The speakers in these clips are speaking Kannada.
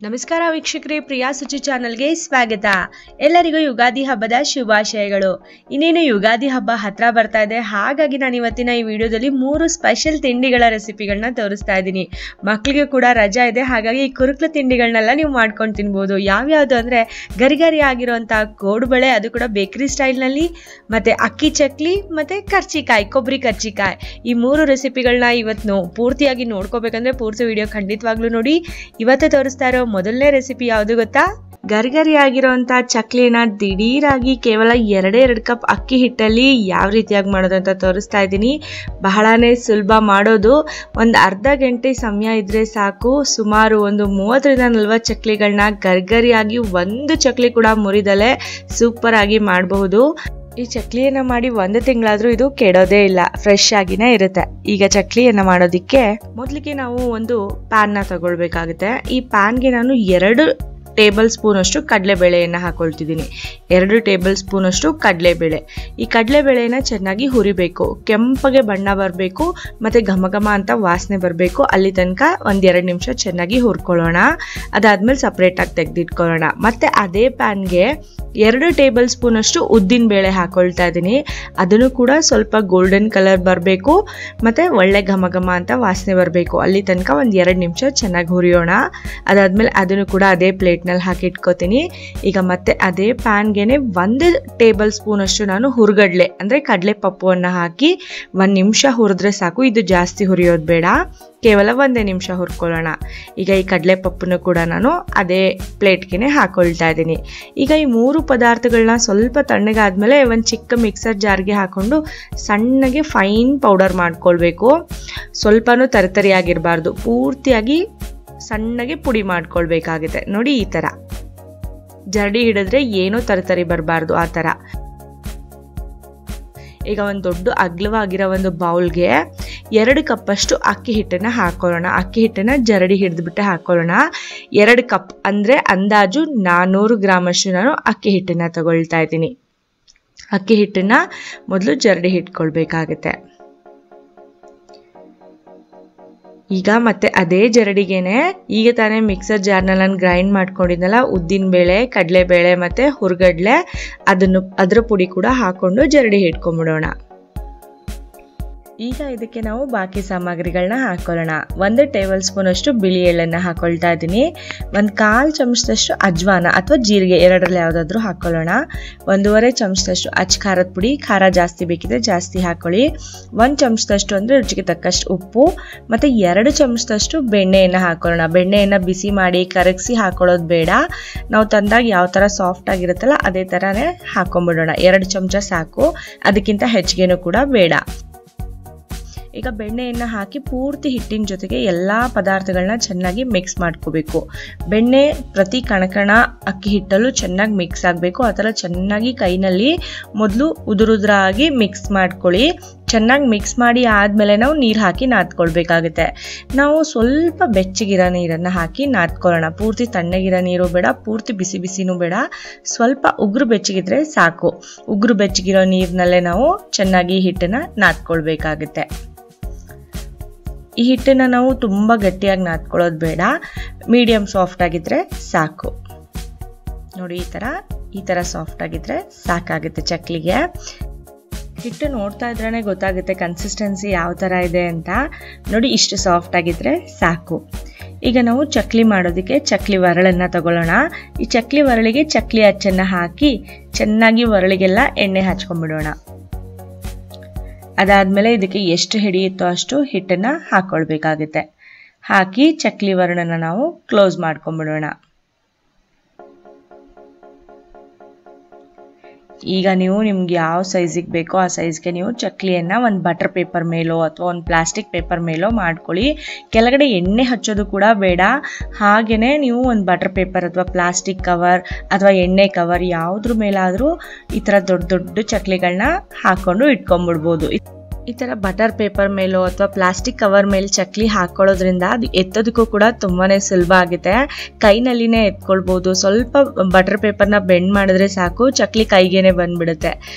ನಮಸ್ಕಾರ ವೀಕ್ಷಕರೇ, ಪ್ರಿಯಾ ಸುಚಿ ಚಾನಲ್ಗೆ ಸ್ವಾಗತ. ಎಲ್ಲರಿಗೂ ಯುಗಾದಿ ಹಬ್ಬದ ಶುಭಾಶಯಗಳು. ಇನ್ನೇನು ಯುಗಾದಿ ಹಬ್ಬ ಹತ್ರ ಬರ್ತಾ ಇದೆ. ಹಾಗಾಗಿ ನಾನು ಇವತ್ತಿನ ಈ ವಿಡಿಯೋದಲ್ಲಿ 3 ಸ್ಪೆಷಲ್ ತಿಂಡಿಗಳ ರೆಸಿಪಿಗಳನ್ನ ತೋರಿಸ್ತಾ ಇದ್ದೀನಿ. ಮಕ್ಕಳಿಗೆ ಕೂಡ ರಜಾ ಇದೆ, ಹಾಗಾಗಿ ಈ ಕುರುಕ್ಲು ತಿಂಡಿಗಳನ್ನೆಲ್ಲ ನೀವು ಮಾಡ್ಕೊಂಡು ತಿನ್ಬೋದು. ಯಾವ್ಯಾವುದು ಅಂದರೆ ಗರಿ ಆಗಿರುವಂಥ ಕೋಡುಬಳೆ, ಅದು ಕೂಡ ಬೇಕರಿ ಸ್ಟೈಲ್ನಲ್ಲಿ, ಮತ್ತು ಅಕ್ಕಿ ಚಕ್ಲಿ ಮತ್ತು ಕರ್ಚಿಕಾಯಿ, ಕೊಬ್ಬರಿ ಕರ್ಚಿಕಾಯಿ. ಈ 3 ರೆಸಿಪಿಗಳನ್ನ ಇವತ್ತು ಪೂರ್ತಿಯಾಗಿ ನೋಡ್ಕೋಬೇಕಂದ್ರೆ ಪೂರ್ತಿ ವಿಡಿಯೋ ಖಂಡಿತವಾಗ್ಲೂ ನೋಡಿ. ಇವತ್ತೇ ತೋರಿಸ್ತಾ ಇರೋ ಮೊದಲನೇ ರೆಸಿಪಿ ಯಾವುದು ಗೊತ್ತಾ? ಗರಿ ಆಗಿರೋಂಥ ಚಕ್ಲಿನ ದಿಢೀರಾಗಿ ಕೇವಲ 2 ಕಪ್ ಅಕ್ಕಿ ಹಿಟ್ಟಲ್ಲಿ ಯಾವ ರೀತಿಯಾಗಿ ಮಾಡೋದು ಅಂತ ತೋರಿಸ್ತಾ ಇದ್ದೀನಿ. ಬಹಳನೇ ಸುಲಭ ಮಾಡೋದು. ಒಂದು ಅರ್ಧ ಗಂಟೆ ಸಮಯ ಇದ್ರೆ ಸಾಕು. ಸುಮಾರು ಒಂದು 30-40 ಚಕ್ಲಿಗಳನ್ನ ಗರಿಯಾಗಿ ಒಂದು ಚಕ್ಲಿ ಕೂಡ ಮುರಿದಲೆ ಸೂಪರ್ ಆಗಿ ಮಾಡಬಹುದು. ಈ ಚಕ್ಲಿಯನ್ನು ಮಾಡಿ 1 ತಿಂಗಳಾದ್ರೂ ಇದು ಕೆಡೋದೇ ಇಲ್ಲ, ಫ್ರೆಶ್ ಆಗಿನೇ ಇರುತ್ತೆ. ಈಗ ಚಕ್ಲಿಯನ್ನು ಮಾಡೋದಕ್ಕೆ ಮೊದಲಿಗೆ ನಾವು ಒಂದು ಪ್ಯಾನ್ನ ತಗೊಳ್ಬೇಕಾಗುತ್ತೆ. ಈ ಪ್ಯಾನ್ಗೆ ನಾನು 2 ಟೇಬಲ್ ಸ್ಪೂನ್ ಅಷ್ಟು ಕಡಲೆಬೇಳೆಯನ್ನು ಹಾಕೊಳ್ತಿದ್ದೀನಿ. 2 ಟೇಬಲ್ ಸ್ಪೂನ್ ಅಷ್ಟು ಕಡಲೆಬೇಳೆ. ಈ ಕಡಲೆಬೇಳೆನ ಚೆನ್ನಾಗಿ ಹುರಿಬೇಕು. ಕೆಂಪಗೆ ಬಣ್ಣ ಬರಬೇಕು ಮತ್ತು ಘಮ ಅಂತ ವಾಸನೆ ಬರಬೇಕು. ಅಲ್ಲಿ ತನಕ 1-2 ನಿಮಿಷ ಚೆನ್ನಾಗಿ ಹುರ್ಕೊಳ್ಳೋಣ. ಅದಾದ್ಮೇಲೆ ಸಪ್ರೇಟಾಗಿ ತೆಗೆದಿಟ್ಕೊಳ್ಳೋಣ. ಮತ್ತು ಅದೇ ಪ್ಯಾನ್ಗೆ 2 ಟೇಬಲ್ ಸ್ಪೂನ್ ಅಷ್ಟು ಉದ್ದಿನ ಬೇಳೆ ಹಾಕೊಳ್ತಾ ಇದ್ದೀನಿ. ಅದನ್ನು ಕೂಡ ಸ್ವಲ್ಪ ಗೋಲ್ಡನ್ ಕಲರ್ ಬರಬೇಕು ಮತ್ತು ಒಳ್ಳೆ ಘಮ ಅಂತ ವಾಸನೆ ಬರಬೇಕು. ಅಲ್ಲಿ ತನಕ 1-2 ನಿಮಿಷ ಚೆನ್ನಾಗಿ ಹುರಿಯೋಣ. ಅದಾದ್ಮೇಲೆ ಅದನ್ನು ಕೂಡ ಅದೇ ಪ್ಲೇಟ್ನಲ್ಲಿ ಹಾಕಿ ಇಟ್ಕೋತೀನಿ. ಈಗ ಮತ್ತೆ ಅದೇ ಪ್ಯಾನ್ಗೆನೆ 1 ಟೇಬಲ್ ಸ್ಪೂನ್ ಅಷ್ಟು ನಾನು ಹುರ್ಗಡ್ಲೆ ಅಂದರೆ ಕಡಲೆ ಪಪ್ಪುವನ್ನು ಹಾಕಿ 1 ನಿಮಿಷ ಹುರಿದ್ರೆ ಸಾಕು. ಇದು ಜಾಸ್ತಿ ಹುರಿಯೋದು ಬೇಡ, ಕೇವಲ 1 ನಿಮಿಷ ಹುರ್ಕೊಳ್ಳೋಣ. ಈಗ ಈ ಕಡಲೆ ಪಪ್ಪನ್ನು ಕೂಡ ನಾನು ಅದೇ ಪ್ಲೇಟ್ಗೆ ಹಾಕೊಳ್ತಾ ಇದ್ದೀನಿ. ಈಗ ಈ 3 ಪದಾರ್ಥಗಳನ್ನ ಸ್ವಲ್ಪ ತಣ್ಣಗಾದ್ಮೇಲೆ ಒಂದು ಚಿಕ್ಕ ಮಿಕ್ಸರ್ ಜಾರ್ಗೆ ಹಾಕೊಂಡು ಸಣ್ಣಗೆ ಫೈನ್ ಪೌಡರ್ ಮಾಡ್ಕೊಳ್ಬೇಕು. ಸ್ವಲ್ಪನೂ ತರಿತರಿಯಾಗಿರಬಾರ್ದು, ಪೂರ್ತಿಯಾಗಿ ಸಣ್ಣಗೆ ಪುಡಿ ಮಾಡ್ಕೊಳ್ಬೇಕಾಗುತ್ತೆ. ನೋಡಿ, ಈ ಥರ ಜರಡಿ ಹಿಡಿದ್ರೆ ಏನೋ ತರಿತರಿ ಬರಬಾರ್ದು, ಆ ಥರ. ಈಗ ಒಂದು ದೊಡ್ಡ ಅಗಲವಾಗಿರೋ ಒಂದು ಬೌಲ್ಗೆ 2 ಕಪ್ಪಷ್ಟು ಅಕ್ಕಿ ಹಿಟ್ಟನ್ನು ಹಾಕೊಳ್ಳೋಣ. ಅಕ್ಕಿ ಹಿಟ್ಟನ್ನು ಜರಡಿ ಹಿಡಿದ್ಬಿಟ್ಟು ಹಾಕೊಳ್ಳೋಣ. 2 ಕಪ್ ಅಂದರೆ ಅಂದಾಜು 400 ಗ್ರಾಮ್ ಅಷ್ಟು ನಾನು ಅಕ್ಕಿ ಹಿಟ್ಟನ್ನು ತಗೊಳ್ತಾ ಇದ್ದೀನಿ. ಅಕ್ಕಿ ಹಿಟ್ಟನ್ನು ಮೊದಲು ಜರಡಿ ಹಿಟ್ಕೊಳ್ಬೇಕಾಗತ್ತೆ. ಈಗ ಮತ್ತೆ ಅದೇ ಜರಡಿಗೆನೆ ಈಗ ತಾನೇ ಮಿಕ್ಸರ್ ಜಾರ್ನಲ್ಲಿ ನಾನು ಗ್ರೈಂಡ್ ಮಾಡ್ಕೊಂಡಿದ್ನಲ್ಲ ಉದ್ದಿನ ಬೇಳೆ, ಕಡಲೆಬೇಳೆ ಮತ್ತು ಹುರ್ಗಡ್ಲೆ, ಅದರ ಪುಡಿ ಕೂಡ ಹಾಕೊಂಡು ಜರಡಿ ಹಿಡ್ಕೊಂಡ್ಬಿಡೋಣ. ಈಗ ಇದಕ್ಕೆ ನಾವು ಬಾಕಿ ಸಾಮಗ್ರಿಗಳನ್ನ ಹಾಕೊಳ್ಳೋಣ. 1 ಟೇಬಲ್ ಸ್ಪೂನ್ ಅಷ್ಟು ಬಿಳಿ ಎಳ್ಳನ್ನು ಹಾಕೊಳ್ತಾ ಇದ್ದೀನಿ. 1/4 ಚಮಚದಷ್ಟು ಅಜ್ವಾನ ಅಥವಾ ಜೀರಿಗೆ, ಎರಡರಲ್ಲಿ ಯಾವುದಾದ್ರೂ ಹಾಕೊಳ್ಳೋಣ. 1.5 ಚಮಚದಷ್ಟು ಅಚ್ಚ ಖಾರದ ಪುಡಿ, ಖಾರ ಜಾಸ್ತಿ ಬೇಕಿದ್ರೆ ಜಾಸ್ತಿ ಹಾಕೊಳ್ಳಿ. 1 ಚಮಚದಷ್ಟು ಅಂದರೆ ರುಚಿಗೆ ತಕ್ಕಷ್ಟು ಉಪ್ಪು ಮತ್ತು 2 ಚಮಚದಷ್ಟು ಬೆಣ್ಣೆಯನ್ನು ಹಾಕೊಳ್ಳೋಣ. ಬೆಣ್ಣೆಯನ್ನು ಬಿಸಿ ಮಾಡಿ ಕರಗಿಸಿ ಹಾಕೊಳ್ಳೋದು ಬೇಡ. ನಾವು ತಂದಾಗ ಯಾವ ಥರ ಸಾಫ್ಟ್ ಆಗಿರುತ್ತಲ್ಲ ಅದೇ ಥರನೇ ಹಾಕೊಂಡ್ಬಿಡೋಣ. 2 ಚಮಚ ಸಾಕು, ಅದಕ್ಕಿಂತ ಹೆಚ್ಚಿಗೆನೂ ಕೂಡ ಬೇಡ. ಈಗ ಬೆಣ್ಣೆಯನ್ನು ಹಾಕಿ ಪೂರ್ತಿ ಹಿಟ್ಟಿನ ಜೊತೆಗೆ ಎಲ್ಲ ಪದಾರ್ಥಗಳನ್ನ ಚೆನ್ನಾಗಿ ಮಿಕ್ಸ್ ಮಾಡ್ಕೋಬೇಕು. ಬೆಣ್ಣೆ ಪ್ರತಿ ಕಣಕಣ ಅಕ್ಕಿ ಹಿಟ್ಟಲ್ಲೂ ಚೆನ್ನಾಗಿ ಮಿಕ್ಸ್ ಆಗಬೇಕು. ಆ ಥರ ಚೆನ್ನಾಗಿ ಕೈನಲ್ಲಿ ಮೊದಲು ಉದುರುದ್ರಾಗಿ ಮಿಕ್ಸ್ ಮಾಡ್ಕೊಳ್ಳಿ. ಚೆನ್ನಾಗಿ ಮಿಕ್ಸ್ ಮಾಡಿ ಆದಮೇಲೆ ನಾವು ನೀರು ಹಾಕಿ ನಾದ್ಕೊಳ್ಬೇಕಾಗುತ್ತೆ. ನಾವು ಸ್ವಲ್ಪ ಬೆಚ್ಚಗಿರೋ ನೀರನ್ನು ಹಾಕಿ ನಾದ್ಕೊಳ್ಳೋಣ. ಪೂರ್ತಿ ತಣ್ಣಗಿರೋ ನೀರು ಬೇಡ, ಪೂರ್ತಿ ಬಿಸಿನೂ ಬೇಡ, ಸ್ವಲ್ಪ ಉಗುರು ಬೆಚ್ಚಗಿದ್ರೆ ಸಾಕು. ಉಗುರು ಬೆಚ್ಚಗಿರೋ ನೀರಿನಲ್ಲೇ ನಾವು ಚೆನ್ನಾಗಿ ಹಿಟ್ಟನ್ನು ನಾದ್ಕೊಳ್ಬೇಕಾಗುತ್ತೆ. ಈ ಹಿಟ್ಟನ್ನು ನಾವು ತುಂಬ ಗಟ್ಟಿಯಾಗಿ ನಾದ್ಕೊಳ್ಳೋದು ಬೇಡ, ಮೀಡಿಯಮ್ ಸಾಫ್ಟ್ ಆಗಿದ್ರೆ ಸಾಕು. ನೋಡಿ, ಈ ಥರ ಸಾಫ್ಟ್ ಆಗಿದ್ರೆ ಸಾಕಾಗುತ್ತೆ ಚಕ್ಲಿಗೆ. ಹಿಟ್ಟು ನೋಡ್ತಾ ಇದ್ರೇ ಗೊತ್ತಾಗುತ್ತೆ ಕನ್ಸಿಸ್ಟೆನ್ಸಿ ಯಾವ ಥರ ಇದೆ ಅಂತ. ನೋಡಿ, ಇಷ್ಟು ಸಾಫ್ಟ್ ಆಗಿದ್ರೆ ಸಾಕು. ಈಗ ನಾವು ಚಕ್ಲಿ ಮಾಡೋದಕ್ಕೆ ಚಕ್ಲಿ ಒರಳನ್ನು ತಗೊಳ್ಳೋಣ. ಈ ಚಕ್ಲಿ ಒರಳಿಗೆ ಚಕ್ಲಿ ಅಚ್ಚನ್ನು ಹಾಕಿ ಚೆನ್ನಾಗಿ ಒರಳಿಗೆಲ್ಲ ಎಣ್ಣೆ ಹಚ್ಕೊಂಡ್ಬಿಡೋಣ. ಅದಾದಮೇಲೆ ಇದಕ್ಕೆ ಎಷ್ಟು ಹಿಡಿಯುತ್ತೋ ಅಷ್ಟು ಹಿಟ್ಟನ್ನು ಹಾಕ್ಕೊಳ್ಬೇಕಾಗುತ್ತೆ. ಹಾಕಿ ಚಕ್ಲಿ ಒರಳನ್ನು ನಾವು ಕ್ಲೋಸ್ ಮಾಡ್ಕೊಂಡ್ಬಿಡೋಣ. ಈಗ ನಿಮ್ಗೆ ಯಾವ ಸೈಜಿಗೆ ಬೇಕೋ ಆ ಸೈಜ್ಗೆ ನೀವು ಚಕ್ಲಿಯನ್ನು ಒಂದು ಬಟರ್ ಪೇಪರ್ ಮೇಲೋ ಅಥವಾ ಒಂದು ಪ್ಲಾಸ್ಟಿಕ್ ಪೇಪರ್ ಮೇಲೋ ಮಾಡ್ಕೊಳ್ಳಿ. ಕೆಳಗಡೆ ಎಣ್ಣೆ ಹಚ್ಚೋದು ಕೂಡ ಬೇಡ. ಹಾಗೆಯೇ ನೀವು ಒಂದು ಬಟರ್ ಪೇಪರ್ ಅಥವಾ ಪ್ಲಾಸ್ಟಿಕ್ ಕವರ್ ಅಥವಾ ಎಣ್ಣೆ ಕವರ್ ಯಾವುದ್ರ ಮೇಲಾದರೂ ಈ ಥರ ದೊಡ್ಡ ಚಕ್ಲಿಗಳನ್ನ ಹಾಕ್ಕೊಂಡು ಇಟ್ಕೊಂಡ್ಬಿಡ್ಬೋದು. ಈ ಥರ ಬಟರ್ ಪೇಪರ್ ಮೇಲೋ ಅಥವಾ ಪ್ಲಾಸ್ಟಿಕ್ ಕವರ್ ಮೇಲೆ ಚಕ್ಲಿ ಹಾಕೊಳ್ಳೋದ್ರಿಂದ ಅದು ಎತ್ತೋದಕ್ಕೂ ಕೂಡ ತುಂಬಾ ಸುಲಭ ಆಗುತ್ತೆ. ಕೈನಲ್ಲಿನೇ ಎತ್ಕೊಳ್ಬೋದು. ಸ್ವಲ್ಪ ಬಟರ್ ಪೇಪರ್ನ ಬೆಂಡ್ ಮಾಡಿದ್ರೆ ಸಾಕು, ಚಕ್ಲಿ ಕೈಗೇನೆ ಬಂದ್ಬಿಡುತ್ತೆ.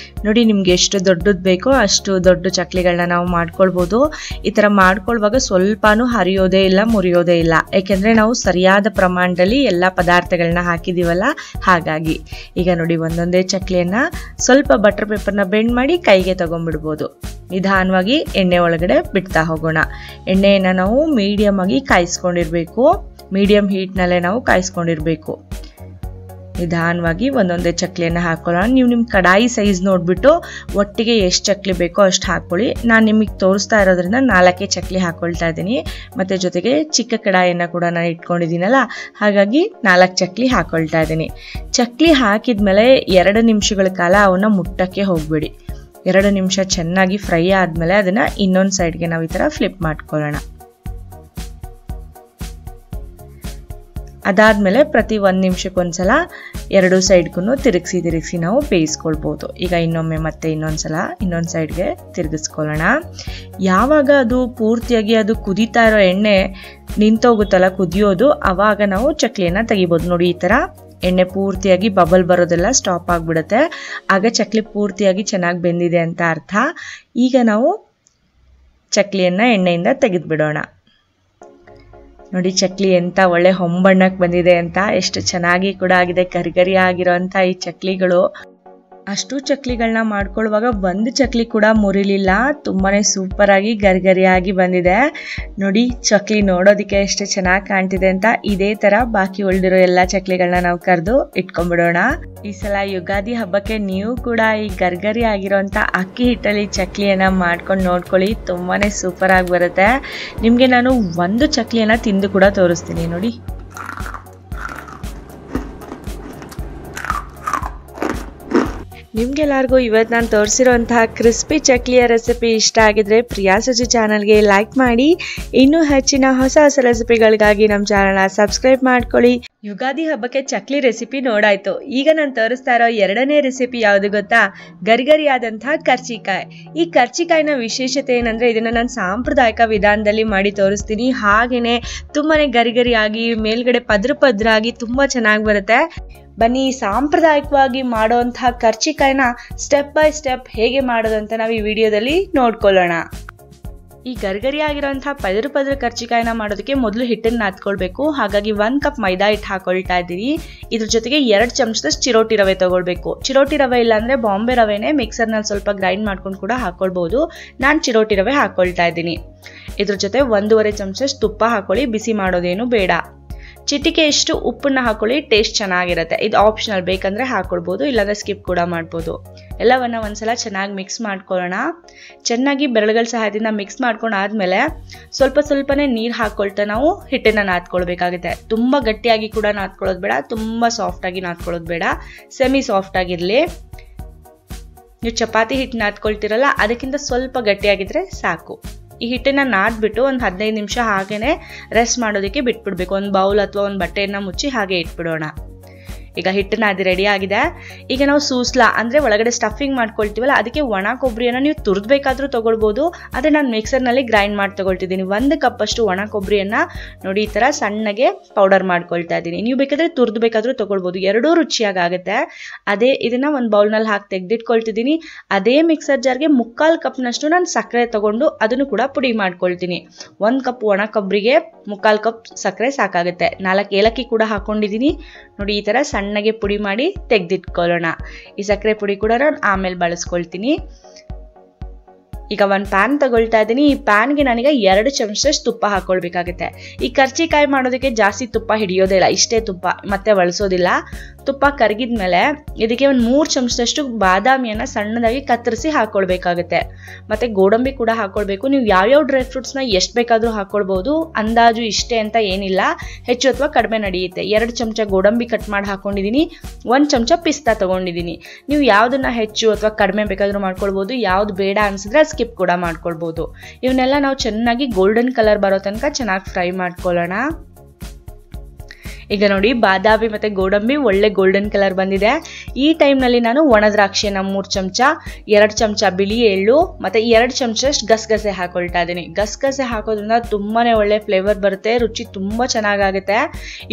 ನೋಡಿ, ನಿಮ್ಗೆ ಎಷ್ಟು ದೊಡ್ಡದು ಬೇಕೋ ಅಷ್ಟು ದೊಡ್ಡ ಚಕ್ಲಿಗಳನ್ನ ನಾವು ಮಾಡ್ಕೊಳ್ಬೋದು. ಈ ಥರ ಮಾಡ್ಕೊಳ್ಳುವಾಗ ಸ್ವಲ್ಪನೂ ಹರಿಯೋದೇ ಇಲ್ಲ, ಮುರಿಯೋದೇ ಇಲ್ಲ. ಯಾಕೆಂದರೆ ನಾವು ಸರಿಯಾದ ಪ್ರಮಾಣದಲ್ಲಿ ಎಲ್ಲ ಪದಾರ್ಥಗಳನ್ನ ಹಾಕಿದ್ದೀವಲ್ಲ, ಹಾಗಾಗಿ. ಈಗ ನೋಡಿ, ಒಂದೊಂದೇ ಚಕ್ಲಿಯನ್ನು ಸ್ವಲ್ಪ ಬಟರ್ ಪೇಪರ್ನ ಬೆಂಡ್ ಮಾಡಿ ಕೈಗೆ ತಗೊಂಡ್ಬಿಡ್ಬೋದು. ನಿಧಾನವಾಗಿ ಎಣ್ಣೆ ಒಳಗಡೆ ಬಿಡ್ತಾ ಹೋಗೋಣ. ಎಣ್ಣೆಯನ್ನು ನಾವು ಮೀಡಿಯಮ್ ಆಗಿ ಕಾಯಿಸ್ಕೊಂಡಿರ್ಬೇಕು. ಮೀಡಿಯಂ ಹೀಟ್ನಲ್ಲೇ ನಾವು ಕಾಯಿಸ್ಕೊಂಡಿರ್ಬೇಕು. ನಿಧಾನವಾಗಿ ಒಂದೊಂದೇ ಚಕ್ಲಿಯನ್ನು ಹಾಕೊಳ್ಳೋಣ. ನೀವು ನಿಮ್ಮ ಕಡಾಯಿ ಸೈಜ್ ನೋಡಿಬಿಟ್ಟು ಒಟ್ಟಿಗೆ ಎಷ್ಟು ಚಕ್ಲಿ ಬೇಕೋ ಅಷ್ಟು ಹಾಕ್ಕೊಳ್ಳಿ. ನಾನು ನಿಮಗೆ ತೋರಿಸ್ತಾ ಇರೋದ್ರಿಂದ 4 ಚಕ್ಲಿ ಹಾಕ್ಕೊಳ್ತಾ ಇದ್ದೀನಿ. ಮತ್ತು ಜೊತೆಗೆ ಚಿಕ್ಕ ಕಡಾಯಿಯನ್ನು ಕೂಡ ನಾನು ಇಟ್ಕೊಂಡಿದ್ದೀನಲ್ಲ, ಹಾಗಾಗಿ 4 ಚಕ್ಲಿ ಹಾಕ್ಕೊಳ್ತಾ ಇದ್ದೀನಿ. ಚಕ್ಲಿ ಹಾಕಿದ್ಮೇಲೆ 2 ನಿಮಿಷಗಳ ಕಾಲ ಅವನ್ನ ಮುಟ್ಟಕ್ಕೆ ಹೋಗಬೇಡಿ. 2 ನಿಮಿಷ ಚೆನ್ನಾಗಿ ಫ್ರೈ ಆದಮೇಲೆ ಅದನ್ನು ಇನ್ನೊಂದು ಸೈಡ್ಗೆ ನಾವು ಈ ಥರ ಫ್ಲಿಪ್ ಮಾಡ್ಕೊಳ್ಳೋಣ. ಅದಾದಮೇಲೆ ಪ್ರತಿ 1 ನಿಮಿಷಕ್ಕೊಂದ್ಸಲ 2 ಸೈಡ್ಗೂ ತಿರುಗಿಸಿ ನಾವು ಬೇಯಿಸ್ಕೊಳ್ಬೋದು. ಈಗ ಇನ್ನೊಮ್ಮೆ ಮತ್ತೆ ಇನ್ನೊಂದು ಸೈಡ್ಗೆ ತಿರುಗಿಸ್ಕೊಳ್ಳೋಣ. ಯಾವಾಗ ಅದು ಪೂರ್ತಿಯಾಗಿ ಅದು ಕುದೀತಾ ಇರೋ ಎಣ್ಣೆ ನಿಂತೋಗುತ್ತಲ್ಲ ಕುದಿಯೋದು, ಆವಾಗ ನಾವು ಚಕ್ಲಿಯನ್ನು ತೆಗಿಬೋದು. ನೋಡಿ, ಈ ಥರ ಎಣ್ಣೆ ಪೂರ್ತಿಯಾಗಿ ಬಬಲ್ ಬರೋದೆಲ್ಲ ಸ್ಟಾಪ್ ಆಗಿಬಿಡುತ್ತೆ. ಆಗ ಚಕ್ಲಿ ಪೂರ್ತಿಯಾಗಿ ಚೆನ್ನಾಗಿ ಬೆಂದಿದೆ ಅಂತ ಅರ್ಥ. ಈಗ ನಾವು ಚಕ್ಲಿಯನ್ನು ಎಣ್ಣೆಯಿಂದ ತೆಗೆದುಬಿಡೋಣ. ನೋಡಿ, ಚಕ್ಲಿ ಎಂಥ ಒಳ್ಳೆ ಹೊಂಬಣ್ಣಕ್ಕೆ ಬಂದಿದೆ ಅಂತ, ಎಷ್ಟು ಚೆನ್ನಾಗಿ ಕೂಡ ಆಗಿದೆ. ಗರಿಗರಿ ಆಗಿರೋಂಥ ಈ ಚಕ್ಲಿಗಳು. ಅಷ್ಟು ಚಕ್ಲಿಗಳನ್ನ ಮಾಡ್ಕೊಳ್ಳುವಾಗ ಒಂದು ಚಕ್ಲಿ ಕೂಡ ಮುರಿಲಿಲ್ಲ. ತುಂಬಾ ಸೂಪರಾಗಿ ಗರಿಗರಿಯಾಗಿ ಬಂದಿದೆ. ನೋಡಿ, ಚಕ್ಲಿ ನೋಡೋದಕ್ಕೆ ಎಷ್ಟು ಚೆನ್ನಾಗಿ ಕಾಣ್ತಿದೆ ಅಂತ. ಇದೇ ಥರ ಬಾಕಿ ಉಳಿದಿರೋ ಎಲ್ಲ ಚಕ್ಲಿಗಳನ್ನ ನಾವು ಕರೆದು ಇಟ್ಕೊಂಡ್ಬಿಡೋಣ. ಈ ಸಲ ಯುಗಾದಿ ಹಬ್ಬಕ್ಕೆ ನೀವು ಕೂಡ ಈ ಗರ್ಗರಿ ಆಗಿರೋಂಥ ಅಕ್ಕಿ ಹಿಟ್ಟಲ್ಲಿ ಚಕ್ಲಿಯನ್ನು ಮಾಡ್ಕೊಂಡು ನೋಡ್ಕೊಳ್ಳಿ. ತುಂಬಾ ಸೂಪರಾಗಿ ಬರುತ್ತೆ. ನಿಮಗೆ ನಾನು ಒಂದು ಚಕ್ಲಿಯನ್ನು ತಿಂದು ಕೂಡ ತೋರಿಸ್ತೀನಿ. ನೋಡಿ, ನಿಮ್ಗೆಲ್ಲರಿಗೂ ಇವತ್ತು ನಾನು ತೋರಿಸಿರೋಂತಹ ಕ್ರಿಸ್ಪಿ ಚಕ್ಲಿಯ ರೆಸಿಪಿ ಇಷ್ಟ ಆಗಿದ್ರೆ ಪ್ರಿಯಾ ಸುಜಿ ಚಾನಲ್ಗೆ ಲೈಕ್ ಮಾಡಿ. ಇನ್ನೂ ಹೆಚ್ಚಿನ ಹೊಸ ರೆಸಿಪಿಗಳಿಗಾಗಿ ನಮ್ಮ ಚಾನಲ್ನ ಸಬ್ಸ್ಕ್ರೈಬ್ ಮಾಡ್ಕೊಳ್ಳಿ. ಯುಗಾದಿ ಹಬ್ಬಕ್ಕೆ ಚಕ್ಲಿ ರೆಸಿಪಿ ನೋಡಾಯ್ತು. ಈಗ ನಾನು ತೋರಿಸ್ತಾ ಇರೋ 2ನೇ ರೆಸಿಪಿ ಯಾವುದು ಗೊತ್ತಾ? ಗರಿಗರಿಯಾದಂತಹ ಕರ್ಚಿಕಾಯಿ. ಈ ಕರ್ಚಿಕಾಯಿನ ವಿಶೇಷತೆ ಏನಂದ್ರೆ, ಇದನ್ನ ನಾನು ಸಾಂಪ್ರದಾಯಿಕ ವಿಧಾನದಲ್ಲಿ ಮಾಡಿ ತೋರಿಸ್ತೀನಿ. ಹಾಗೇನೆ ತುಂಬಾನೇ ಗರಿಗರಿಯಾಗಿ ಮೇಲ್ಗಡೆ ಪದ್ರಾಗಿ ತುಂಬಾ ಚೆನ್ನಾಗಿ ಬರುತ್ತೆ. ಬನ್ನಿ, ಸಾಂಪ್ರದಾಯಿಕವಾಗಿ ಮಾಡೋಂತಹ ಕರ್ಚಿಕಾಯಿನ ಸ್ಟೆಪ್ ಬೈ ಸ್ಟೆಪ್ ಹೇಗೆ ಮಾಡೋದು ಅಂತ ನಾವು ಈ ವಿಡಿಯೋದಲ್ಲಿ ನೋಡ್ಕೊಳ್ಳೋಣ. ಈ ಗರಿಗರಿ ಆಗಿರೋಂಥ ಪದ್ರ ಕರ್ಚಿಕಾಯಿನ ಮಾಡೋದಕ್ಕೆ ಮೊದಲು ಹಿಟ್ಟನ್ನು ನಾದ್ಕೊಳ್ಬೇಕು. ಹಾಗಾಗಿ 1 ಕಪ್ ಮೈದಾ ಹಿಟ್ಟು ಹಾಕೊಳ್ತಾ ಇದ್ದೀನಿ. ಇದ್ರ ಜೊತೆಗೆ 2 ಚಮಚದಷ್ಟು ಚಿರೋಟಿ ರವೆ ತಗೊಳ್ಬೇಕು. ಚಿರೋಟಿ ರವೆ ಇಲ್ಲಾಂದ್ರೆ ಬಾಂಬೆ ರವೆನೇ ಮಿಕ್ಸರ್ನಲ್ಲಿ ಸ್ವಲ್ಪ ಗ್ರೈಂಡ್ ಮಾಡ್ಕೊಂಡು ಕೂಡ ಹಾಕೊಳ್ಬಹುದು. ನಾನು ಚಿರೋಟಿ ರವೆ ಹಾಕೊಳ್ತಾ ಇದ್ದೀನಿ. ಇದ್ರ ಜೊತೆ 1.5 ಚಮಚದಷ್ಟು ತುಪ್ಪ ಹಾಕೊಳ್ಳಿ. ಬಿಸಿ ಮಾಡೋದೇನು ಬೇಡ. ಚಿಟಿಕೆಯಷ್ಟು ಉಪ್ಪನ್ನ ಹಾಕೊಳ್ಳಿ. ಟೇಸ್ಟ್ ಚೆನ್ನಾಗಿರುತ್ತೆ. ಇದು ಆಪ್ಷನಲ್, ಬೇಕಂದ್ರೆ ಹಾಕೊಳ್ಬೋದು, ಇಲ್ಲಾಂದ್ರೆ ಸ್ಕಿಪ್ ಕೂಡ ಮಾಡ್ಬೋದು. ಎಲ್ಲವನ್ನ ಒಂದ್ಸಲ ಚೆನ್ನಾಗಿ ಮಿಕ್ಸ್ ಮಾಡ್ಕೊಳ್ಳೋಣ. ಚೆನ್ನಾಗಿ ಬೆರಳುಗಳ ಸಹಾಯದಿಂದ ಮಿಕ್ಸ್ ಮಾಡ್ಕೊಂಡಾದ್ಮೇಲೆ ಸ್ವಲ್ಪನೇ ನೀರು ಹಾಕೊಳ್ತಾ ನಾವು ಹಿಟ್ಟನ್ನ ನಾದ್ಕೊಳ್ಬೇಕಾಗುತ್ತೆ. ತುಂಬಾ ಗಟ್ಟಿಯಾಗಿ ಕೂಡ ನಾದ್ಕೊಳ್ಳೋದು ಬೇಡ, ತುಂಬಾ ಸಾಫ್ಟ್ ಆಗಿ ನಾದ್ಕೊಳ್ಳೋದು ಬೇಡ. ಸೆಮಿ ಸಾಫ್ಟ್ ಆಗಿರ್ಲಿ. ನೀವು ಚಪಾತಿ ಹಿಟ್ಟು ನಾದ್ಕೊಳ್ತಿರಲ್ಲ, ಅದಕ್ಕಿಂತ ಸ್ವಲ್ಪ ಗಟ್ಟಿಯಾಗಿದ್ರೆ ಸಾಕು. ಈ ಹಿಟ್ಟನ್ನ ನಾದ್ಬಿಟ್ಟು ಒಂದು 15 ನಿಮಿಷ ಹಾಗೇನೆ ರೆಸ್ಟ್ ಮಾಡೋದಕ್ಕೆ ಬಿಟ್ಬಿಡ್ಬೇಕು. ಒಂದು ಬೌಲ್ ಅಥವಾ ಒಂದು ಬಟ್ಟೆಯನ್ನ ಮುಚ್ಚಿ ಹಾಗೆ ಇಟ್ಬಿಡೋಣ. ಈಗ ಹಿಟ್ಟು ನಾದಿ ರೆಡಿ ಆಗಿದೆ. ಈಗ ನಾವು ಸೂಸ್ಲಾ ಅಂದ್ರೆ ಒಳಗಡೆ ಸ್ಟಫಿಂಗ್ ಮಾಡ್ಕೊಳ್ತೀವಲ್ಲ, ಅದಕ್ಕೆ ಒಣ ಕೊಬ್ಬರಿಯನ್ನು ನೀವು ತುರಿದ್ಬೇಕಾದ್ರೂ ತಗೊಳ್ಬೋದು. ಆದರೆ ನಾನು ಮಿಕ್ಸರ್ನಲ್ಲಿ ಗ್ರೈಂಡ್ ಮಾಡಿ ತಗೊಳ್ತಿದ್ದೀನಿ. 1 ಕಪ್ ಅಷ್ಟು ಒಣ ಕೊಬ್ಬರಿಯನ್ನ ನೋಡಿ ಈ ಥರ ಸಣ್ಣಗೆ ಪೌಡರ್ ಮಾಡ್ಕೊಳ್ತಾ ಇದ್ದೀನಿ. ನೀವು ಬೇಕಾದ್ರೆ ತುರಿದ್ಬೇಕಾದ್ರೂ ತಗೊಳ್ಬೋದು, ಎರಡೂ ರುಚಿಯಾಗುತ್ತೆ. ಅದೇ ಇದನ್ನ ಒಂದು ಬೌಲ್ನಲ್ಲಿ ಹಾಕಿ ತೆಗೆದಿಟ್ಕೊಳ್ತಿದ್ದೀನಿ. ಅದೇ ಮಿಕ್ಸರ್ ಜಾರ್ಗೆ 3/4 ಕಪ್ನಷ್ಟು ನಾನು ಸಕ್ಕರೆ ತಗೊಂಡು ಅದನ್ನು ಕೂಡ ಪುಡಿ ಮಾಡ್ಕೊಳ್ತೀನಿ. 1 ಕಪ್ ಒಣ ಕೊಬ್ಬರಿಗೆ 3/4 ಕಪ್ ಸಕ್ಕರೆ ಸಾಕಾಗುತ್ತೆ. 4 ಏಲಕ್ಕಿ ಕೂಡ ಹಾಕೊಂಡಿದ್ದೀನಿ. ನೋಡಿ, ಈ ಥರ ಸಣ್ಣಗೆ ಪುಡಿ ಮಾಡಿ ತೆಗೆದಿಟ್ಕೊಳ್ಳೋಣ. ಈ ಸಕ್ಕರೆ ಪುಡಿ ಕೂಡ ನಾನು ಆಮೇಲೆ ಬಳಸ್ಕೊಳ್ತೀನಿ. ಈಗ ಒಂದು ಪ್ಯಾನ್ ತಗೊಳ್ತಾ ಇದ್ದೀನಿ. ಈ ಪ್ಯಾನ್ಗೆ ನಾನೀಗ 2 ಚಮಚದಷ್ಟು ತುಪ್ಪ ಹಾಕೊಳ್ಬೇಕಾಗುತ್ತೆ. ಈ ಕರ್ಚಿಕಾಯಿ ಮಾಡೋದಕ್ಕೆ ಜಾಸ್ತಿ ತುಪ್ಪ ಹಿಡಿಯೋದೇ ಇಲ್ಲ, ಇಷ್ಟೇ ತುಪ್ಪ, ಮತ್ತೆ ಬಳಸೋದಿಲ್ಲ. ತುಪ್ಪ ಕರಗಿದ್ಮೇಲೆ ಇದಕ್ಕೆ ಒಂದು 3 ಚಮಚದಷ್ಟು ಬಾದಾಮಿಯನ್ನು ಸಣ್ಣದಾಗಿ ಕತ್ತರಿಸಿ ಹಾಕೊಳ್ಬೇಕಾಗುತ್ತೆ. ಮತ್ತೆ ಗೋಡಂಬಿ ಕೂಡ ಹಾಕೊಳ್ಬೇಕು. ನೀವು ಯಾವ್ಯಾವ ಡ್ರೈ ಫ್ರೂಟ್ಸ್ನ ಎಷ್ಟು ಬೇಕಾದರೂ ಹಾಕೊಳ್ಬಹುದು. ಅಂದಾಜು ಇಷ್ಟೇ ಅಂತ ಏನಿಲ್ಲ, ಹೆಚ್ಚು ಅಥವಾ ಕಡಿಮೆ ನಡೆಯುತ್ತೆ. 2 ಚಮಚ ಗೋಡಂಬಿ ಕಟ್ ಮಾಡಿ ಹಾಕೊಂಡಿದ್ದೀನಿ. 1 ಚಮಚ ಪಿಸ್ತಾ ತಗೊಂಡಿದ್ದೀನಿ. ನೀವು ಯಾವ್ದನ್ನ ಹೆಚ್ಚು ಅಥವಾ ಕಡಿಮೆ ಬೇಕಾದರೂ ಮಾಡ್ಕೊಳ್ಬಹುದು. ಯಾವ್ದು ಬೇಡ ಅನ್ಸಿದ್ರೆ ಸ್ಕಿಪ್ ಕೂಡ ಮಾಡ್ಕೊಳ್ಬಹುದು. ಇವನ್ನೆಲ್ಲ ನಾವು ಚೆನ್ನಾಗಿ ಗೋಲ್ಡನ್ ಕಲರ್ ಬರೋ ತನಕ ಚೆನ್ನಾಗಿ ಫ್ರೈ ಮಾಡ್ಕೊಳ್ಳೋಣ. ಈಗ ನೋಡಿ ಬಾದಾಮಿ ಮತ್ತು ಗೋಡಂಬಿ ಒಳ್ಳೆ ಗೋಲ್ಡನ್ ಕಲರ್ ಬಂದಿದೆ. ಈ ಟೈಮ್ನಲ್ಲಿ ನಾನು ಒಣ ದ್ರಾಕ್ಷಿಯನ್ನು 3 ಚಮಚ, 2 ಚಮಚ ಬಿಳಿ ಎಳ್ಳು ಮತ್ತು 2 ಚಮಚಷ್ಟು ಗಸಗಸೆ ಹಾಕೊಳ್ತಾ ಇದ್ದೀನಿ. ಗಸಗಸೆ ಹಾಕೋದ್ರಿಂದ ತುಂಬಾ ಒಳ್ಳೆ ಫ್ಲೇವರ್ ಬರುತ್ತೆ, ರುಚಿ ತುಂಬ ಚೆನ್ನಾಗಾಗುತ್ತೆ.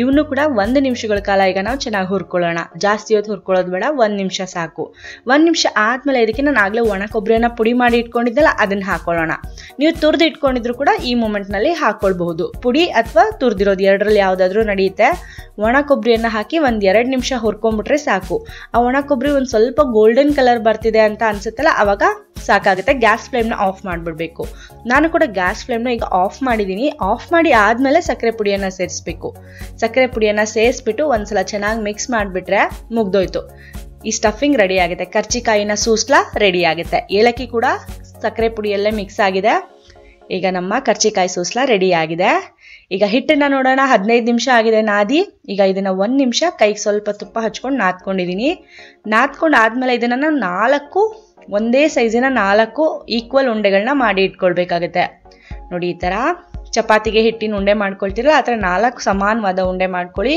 ಇವನ್ನು ಕೂಡ 1 ನಿಮಿಷಗಳ ಕಾಲ ಈಗ ನಾವು ಚೆನ್ನಾಗಿ ಹುರ್ಕೊಳ್ಳೋಣ. ಜಾಸ್ತಿ ಹೊತ್ತು ಹುರ್ಕೊಳ್ಳೋದು ಬೇಡ, 1 ನಿಮಿಷ ಸಾಕು. 1 ನಿಮಿಷ ಆದಮೇಲೆ ಇದಕ್ಕೆ ನಾನು ಆಗಲೇ ಒಣ ಕೊಬ್ಬರಿಯನ್ನು ಪುಡಿ ಮಾಡಿ ಇಟ್ಕೊಂಡಿದ್ದಲ್ಲ ಅದನ್ನು ಹಾಕೊಳ್ಳೋಣ. ನೀವು ತುರಿದು ಇಟ್ಕೊಂಡಿದ್ರು ಕೂಡ ಈ ಮೂಮೆಂಟ್ನಲ್ಲಿ ಹಾಕ್ಕೊಳ್ಬಹುದು. ಪುಡಿ ಅಥವಾ ತುರಿದಿರೋದು ಎರಡರಲ್ಲಿ ಯಾವುದಾದ್ರೂ ನಡೆಯುತ್ತೆ. ಒಣ ಕೊಬ್ಬರಿಯನ್ನು ಹಾಕಿ 1-2 ನಿಮಿಷ ಹುರ್ಕೊಂಡ್ಬಿಟ್ರೆ ಸಾಕು. ಆ ಒಣ ಕೊಬ್ಬರಿ ಒಂದು ಸ್ವಲ್ಪ ಗೋಲ್ಡನ್ ಕಲರ್ ಬರ್ತಿದೆ ಅಂತ ಅನ್ಸುತ್ತಲ್ಲ, ಅವಾಗ ಸಾಕಾಗುತ್ತೆ. ಗ್ಯಾಸ್ ಫ್ಲೇಮ್ನ ಆಫ್ ಮಾಡಿಬಿಡ್ಬೇಕು. ನಾನು ಕೂಡ ಗ್ಯಾಸ್ ಫ್ಲೇಮ್ನ ಈಗ ಆಫ್ ಮಾಡಿದ್ದೀನಿ. ಆಫ್ ಮಾಡಿ ಆದಮೇಲೆ ಸಕ್ಕರೆ ಪುಡಿಯನ್ನು ಸೇರಿಸ್ಬೇಕು. ಸಕ್ಕರೆ ಪುಡಿಯನ್ನು ಸೇರಿಸ್ಬಿಟ್ಟು ಒಂದ್ಸಲ ಚೆನ್ನಾಗಿ ಮಿಕ್ಸ್ ಮಾಡಿಬಿಟ್ರೆ ಮುಗ್ದೋಯ್ತು. ಈ ಸ್ಟಫಿಂಗ್ ರೆಡಿ ಆಗುತ್ತೆ. ಕರ್ಚಿಕಾಯಿನ ಸೂಸ್ಲ ರೆಡಿ ಆಗುತ್ತೆ. ಏಲಕ್ಕಿ ಕೂಡ ಸಕ್ಕರೆ ಪುಡಿಯಲ್ಲೇ ಮಿಕ್ಸ್ ಆಗಿದೆ. ಈಗ ನಮ್ಮ ಕರ್ಚಿಕಾಯಿ ಸೂಸ್ಲ ರೆಡಿ ಆಗಿದೆ. ಈಗ ಹಿಟ್ಟನ್ನು ನೋಡೋಣ. 15 ನಿಮಿಷ ಆಗಿದೆ ನಾದಿ. ಈಗ ಇದನ್ನು 1 ನಿಮಿಷ ಕೈಗೆ ಸ್ವಲ್ಪ ತುಪ್ಪ ಹಚ್ಕೊಂಡು ನಾದ್ಕೊಂಡಿದ್ದೀನಿ. ನಾದ್ಕೊಂಡು ಆದಮೇಲೆ ಇದನ್ನು ನಾನು 4 ಒಂದೇ ಸೈಜಿನ 4 ಈಕ್ವಲ್ ಉಂಡೆಗಳನ್ನ ಮಾಡಿ ಇಟ್ಕೊಳ್ಬೇಕಾಗುತ್ತೆ. ನೋಡಿ, ಈ ಥರ ಚಪಾತಿಗೆ ಹಿಟ್ಟಿನ ಉಂಡೆ ಮಾಡ್ಕೊಳ್ತೀರಲ್ಲ ಆ ಥರ 4 ಸಮಾನವಾದ ಉಂಡೆ ಮಾಡ್ಕೊಳ್ಳಿ.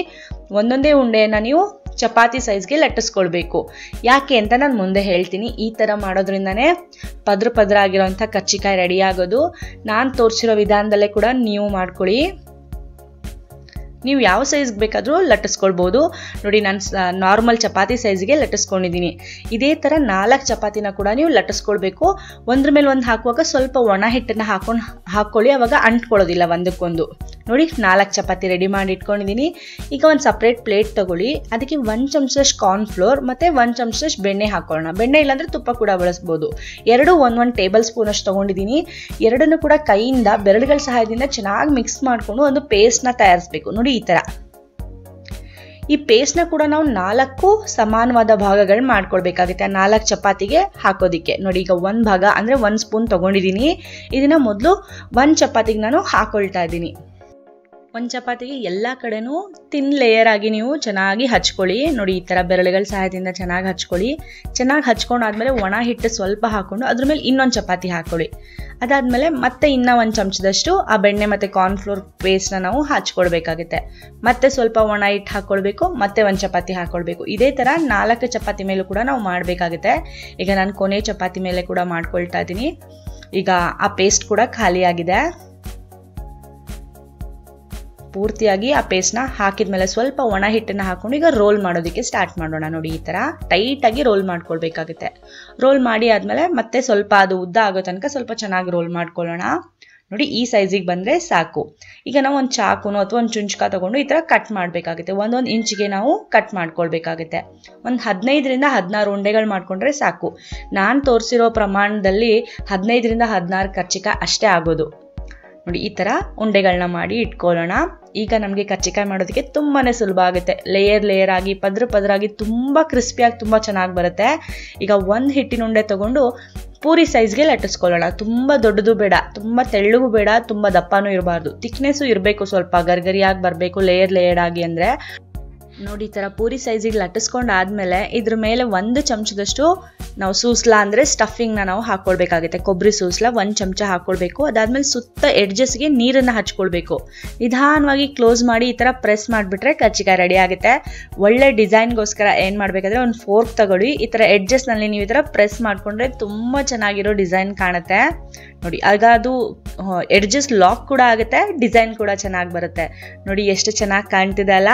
ಒಂದೊಂದೇ ಉಂಡೆಯನ್ನು ನೀವು ಚಪಾತಿ ಸೈಜ್ಗೆ ಲಟ್ಟಿಸ್ಕೊಳ್ಬೇಕು. ಯಾಕೆ ಅಂತ ನಾನು ಮುಂದೆ ಹೇಳ್ತೀನಿ. ಈ ಥರ ಮಾಡೋದ್ರಿಂದನೇ ಪದ್ರ ಆಗಿರೋಂಥ ಕರ್ಚಿಕಾಯಿ ರೆಡಿ ಆಗೋದು. ನಾನು ತೋರಿಸಿರೋ ವಿಧಾನದಲ್ಲೇ ಕೂಡ ನೀವು ಮಾಡ್ಕೊಳ್ಳಿ. ನೀವು ಯಾವ ಸೈಜ್ಗೆ ಬೇಕಾದರೂ ಲಟ್ಟಿಸ್ಕೊಳ್ಬೋದು. ನೋಡಿ, ನಾನು ನಾರ್ಮಲ್ ಚಪಾತಿ ಸೈಜ್ಗೆ ಲಟ್ಟಿಸ್ಕೊಂಡಿದ್ದೀನಿ. ಇದೇ ಥರ 4 ಚಪಾತಿನ ಕೂಡ ನೀವು ಲಟ್ಟಿಸ್ಕೊಳ್ಬೇಕು. ಒಂದ್ರ ಮೇಲೆ ಒಂದು ಹಾಕುವಾಗ ಸ್ವಲ್ಪ ಒಣ ಹಿಟ್ಟನ್ನು ಹಾಕ್ಕೊಳ್ಳಿ, ಅವಾಗ ಅಂಟ್ಕೊಳ್ಳೋದಿಲ್ಲ ಒಂದಕ್ಕೊಂದು. ನೋಡಿ, 4 ಚಪಾತಿ ರೆಡಿ ಮಾಡಿ ಇಟ್ಕೊಂಡಿದ್ದೀನಿ. ಈಗ ಒಂದು ಸಪ್ರೇಟ್ ಪ್ಲೇಟ್ ತಗೊಳ್ಳಿ. ಅದಕ್ಕೆ 1 ಚಮಚದಷ್ಟು ಕಾರ್ನ್ಫ್ಲೋರ್ ಮತ್ತು 1 ಚಮಚದಷ್ಟು ಬೆಣ್ಣೆ ಹಾಕೊಳ್ಳೋಣ. ಬೆಣ್ಣೆ ಇಲ್ಲಾಂದರೆ ತುಪ್ಪ ಕೂಡ ಬಳಸ್ಬೋದು. ಎರಡೂ 1 ಟೇಬಲ್ ಸ್ಪೂನ್ ಅಷ್ಟು ತೊಗೊಂಡಿದ್ದೀನಿ. ಎರಡನ್ನೂ ಕೂಡ ಕೈಯಿಂದ ಬೆರಳುಗಳ ಸಹಾಯದಿಂದ ಚೆನ್ನಾಗಿ ಮಿಕ್ಸ್ ಮಾಡಿಕೊಂಡು ಒಂದು ಪೇಸ್ಟ್ನ ತಯಾರಿಸಬೇಕು. ನೋಡಿ, ಈ ಥರ ಈ ಪೇಸ್ಟ್ನ ಕೂಡ ನಾವು 4 ಸಮಾನವಾದ ಭಾಗಗಳು ಮಾಡ್ಕೊಳ್ಬೇಕಾಗುತ್ತೆ. 4 ಚಪಾತಿಗೆ ಹಾಕೋದಿಕ್ಕೆ. ನೋಡಿ, ಈಗ 1 ಭಾಗ ಅಂದರೆ 1 ಸ್ಪೂನ್ ತೊಗೊಂಡಿದ್ದೀನಿ. ಇದನ್ನು ಮೊದಲು 1 ಚಪಾತಿಗೆ ನಾನು ಹಾಕೊಳ್ತಾ ಇದ್ದೀನಿ. 1 ಚಪಾತಿಗೆ ಎಲ್ಲ ಕಡೆನೂ ತಿನ್ ಲೇಯರ್ ಆಗಿ ನೀವು ಚೆನ್ನಾಗಿ ಹಚ್ಕೊಳ್ಳಿ. ನೋಡಿ, ಈ ಥರ ಬೆರಳುಗಳ ಸಹಾಯದಿಂದ ಚೆನ್ನಾಗಿ ಹಚ್ಕೊಳ್ಳಿ. ಚೆನ್ನಾಗಿ ಹಚ್ಕೊಂಡಾದ್ಮೇಲೆ ಒಣ ಹಿಟ್ಟು ಸ್ವಲ್ಪ ಹಾಕ್ಕೊಂಡು ಅದ್ರ ಮೇಲೆ ಇನ್ನೊಂದು ಚಪಾತಿ ಹಾಕ್ಕೊಳ್ಳಿ. ಅದಾದಮೇಲೆ ಮತ್ತೆ ಇನ್ನೂ 1 ಚಮಚದಷ್ಟು ಆ ಬೆಣ್ಣೆ ಮತ್ತು ಕಾರ್ನ್ಫ್ಲೋರ್ ಪೇಸ್ಟ್ನ ನಾವು ಹಚ್ಕೊಳ್ಬೇಕಾಗುತ್ತೆ. ಮತ್ತೆ ಸ್ವಲ್ಪ ಒಣ ಹಿಟ್ಟು ಹಾಕ್ಕೊಳ್ಬೇಕು. ಮತ್ತೆ 1 ಚಪಾತಿ ಹಾಕ್ಕೊಳ್ಬೇಕು. ಇದೇ ಥರ 4 ಚಪಾತಿ ಮೇಲೂ ಕೂಡ ನಾವು ಮಾಡಬೇಕಾಗುತ್ತೆ. ಈಗ ನಾನು ಕೊನೆ ಚಪಾತಿ ಮೇಲೆ ಕೂಡ ಮಾಡ್ಕೊಳ್ತಾ ಇದ್ದೀನಿ. ಈಗ ಆ ಪೇಸ್ಟ್ ಕೂಡ ಖಾಲಿಯಾಗಿದೆ. ಪೂರ್ತಿಯಾಗಿ ಆ ಪೇಸ್ಟ್ನ ಹಾಕಿದ್ಮೇಲೆ ಸ್ವಲ್ಪ ಒಣ ಹಿಟ್ಟನ್ನು ಹಾಕೊಂಡು ಈಗ ರೋಲ್ ಮಾಡೋದಕ್ಕೆ ಸ್ಟಾರ್ಟ್ ಮಾಡೋಣ. ನೋಡಿ, ಈ ಥರ ಟೈಟಾಗಿ ರೋಲ್ ಮಾಡ್ಕೊಳ್ಬೇಕಾಗುತ್ತೆ. ರೋಲ್ ಮಾಡಿ ಆದಮೇಲೆ ಮತ್ತೆ ಸ್ವಲ್ಪ ಅದು ಉದ್ದ ಆಗೋ ತನಕ ಸ್ವಲ್ಪ ಚೆನ್ನಾಗಿ ರೋಲ್ ಮಾಡ್ಕೊಳ್ಳೋಣ. ನೋಡಿ, ಈ ಸೈಜಿಗೆ ಬಂದರೆ ಸಾಕು. ಈಗ ನಾವು ಒಂದು ಚಾಕುನೋ ಅಥವಾ ಒಂದು ಚುಂಚ್ಕ ತೊಗೊಂಡು ಈ ಥರ ಕಟ್ ಮಾಡಬೇಕಾಗುತ್ತೆ. 1 ಇಂಚಿಗೆ ನಾವು ಕಟ್ ಮಾಡ್ಕೊಳ್ಬೇಕಾಗುತ್ತೆ. ಒಂದು 15ರಿಂದ 16 ಉಂಡೆಗಳು ಮಾಡಿಕೊಂಡ್ರೆ ಸಾಕು. ನಾನು ತೋರಿಸಿರೋ ಪ್ರಮಾಣದಲ್ಲಿ 15ರಿಂದ 16 ಕರ್ಚಿಕಾಯಿ ಅಷ್ಟೇ ಆಗೋದು. ನೋಡಿ, ಈ ಥರ ಉಂಡೆಗಳನ್ನ ಮಾಡಿ ಇಟ್ಕೊಳ್ಳೋಣ. ಈಗ ನಮಗೆ ಕರ್ಚಿಕಾಯಿ ಮಾಡೋದಕ್ಕೆ ತುಂಬಾ ಸುಲಭ ಆಗುತ್ತೆ. ಲೇಯರ್ ಆಗಿ ಪದ್ರಾಗಿ ತುಂಬ ಕ್ರಿಸ್ಪಿಯಾಗಿ ತುಂಬ ಚೆನ್ನಾಗಿ ಬರುತ್ತೆ. ಈಗ 1 ಹಿಟ್ಟಿನ ಉಂಡೆ ತೊಗೊಂಡು ಪೂರಿ ಸೈಜ್ಗೆ ಲಟ್ಟಿಸ್ಕೊಳ್ಳೋಣ. ತುಂಬ ದೊಡ್ಡದು ಬೇಡ, ತುಂಬ ತೆಳ್ಳಗೂ ಬೇಡ, ತುಂಬ ದಪ್ಪನೂ ಇರಬಾರ್ದು. ತಿಕ್ನೆಸ್ಸು ಇರಬೇಕು, ಸ್ವಲ್ಪ ಗರಿಗರಿಯಾಗಿ ಬರಬೇಕು ಲೇಯರ್ ಆಗಿ. ಅಂದರೆ ನೋಡಿ, ಈ ಥರ ಪೂರಿ ಸೈಜಿಗೆ ಲಟ್ಟಿಸ್ಕೊಂಡಾದ್ಮೇಲೆ ಇದ್ರ ಮೇಲೆ 1 ಚಮಚದಷ್ಟು ನಾವು ಸೂಸ್ಲ ಅಂದರೆ ಸ್ಟಫಿಂಗ್ನ ನಾವು ಹಾಕ್ಕೊಳ್ಬೇಕಾಗುತ್ತೆ. ಕೊಬ್ಬರಿ ಸೂಸ್ಲ 1 ಚಮಚ ಹಾಕ್ಕೊಳ್ಬೇಕು. ಅದಾದಮೇಲೆ ಸುತ್ತ ಎಡ್ಜಸ್ಗೆ ನೀರನ್ನು ಹಚ್ಕೊಳ್ಬೇಕು. ನಿಧಾನವಾಗಿ ಕ್ಲೋಸ್ ಮಾಡಿ ಈ ಥರ ಪ್ರೆಸ್ ಮಾಡಿಬಿಟ್ರೆ ಕರ್ಚಿಕಾಯಿ ರೆಡಿ ಆಗುತ್ತೆ. ಒಳ್ಳೆ ಡಿಸೈನ್ಗೋಸ್ಕರ ಏನು ಮಾಡಬೇಕಾದ್ರೆ ಒಂದು ಫೋರ್ಕ್ ತಗೊಳ್ಳಿ. ಈ ಥರ ಎಡ್ಜಸ್ನಲ್ಲಿ ನೀವು ಈ ಥರ ಪ್ರೆಸ್ ಮಾಡಿಕೊಂಡ್ರೆ ತುಂಬ ಚೆನ್ನಾಗಿರೋ ಡಿಸೈನ್ ಕಾಣುತ್ತೆ. ನೋಡಿ, ಆಗ ಅದು ಎಡ್ಜಸ್ ಲಾಕ್ ಕೂಡ ಆಗುತ್ತೆ, ಡಿಸೈನ್ ಕೂಡ ಚೆನ್ನಾಗಿ ಬರುತ್ತೆ. ನೋಡಿ, ಎಷ್ಟು ಚೆನ್ನಾಗಿ ಕಾಣ್ತಿದೆ ಅಲ್ಲ.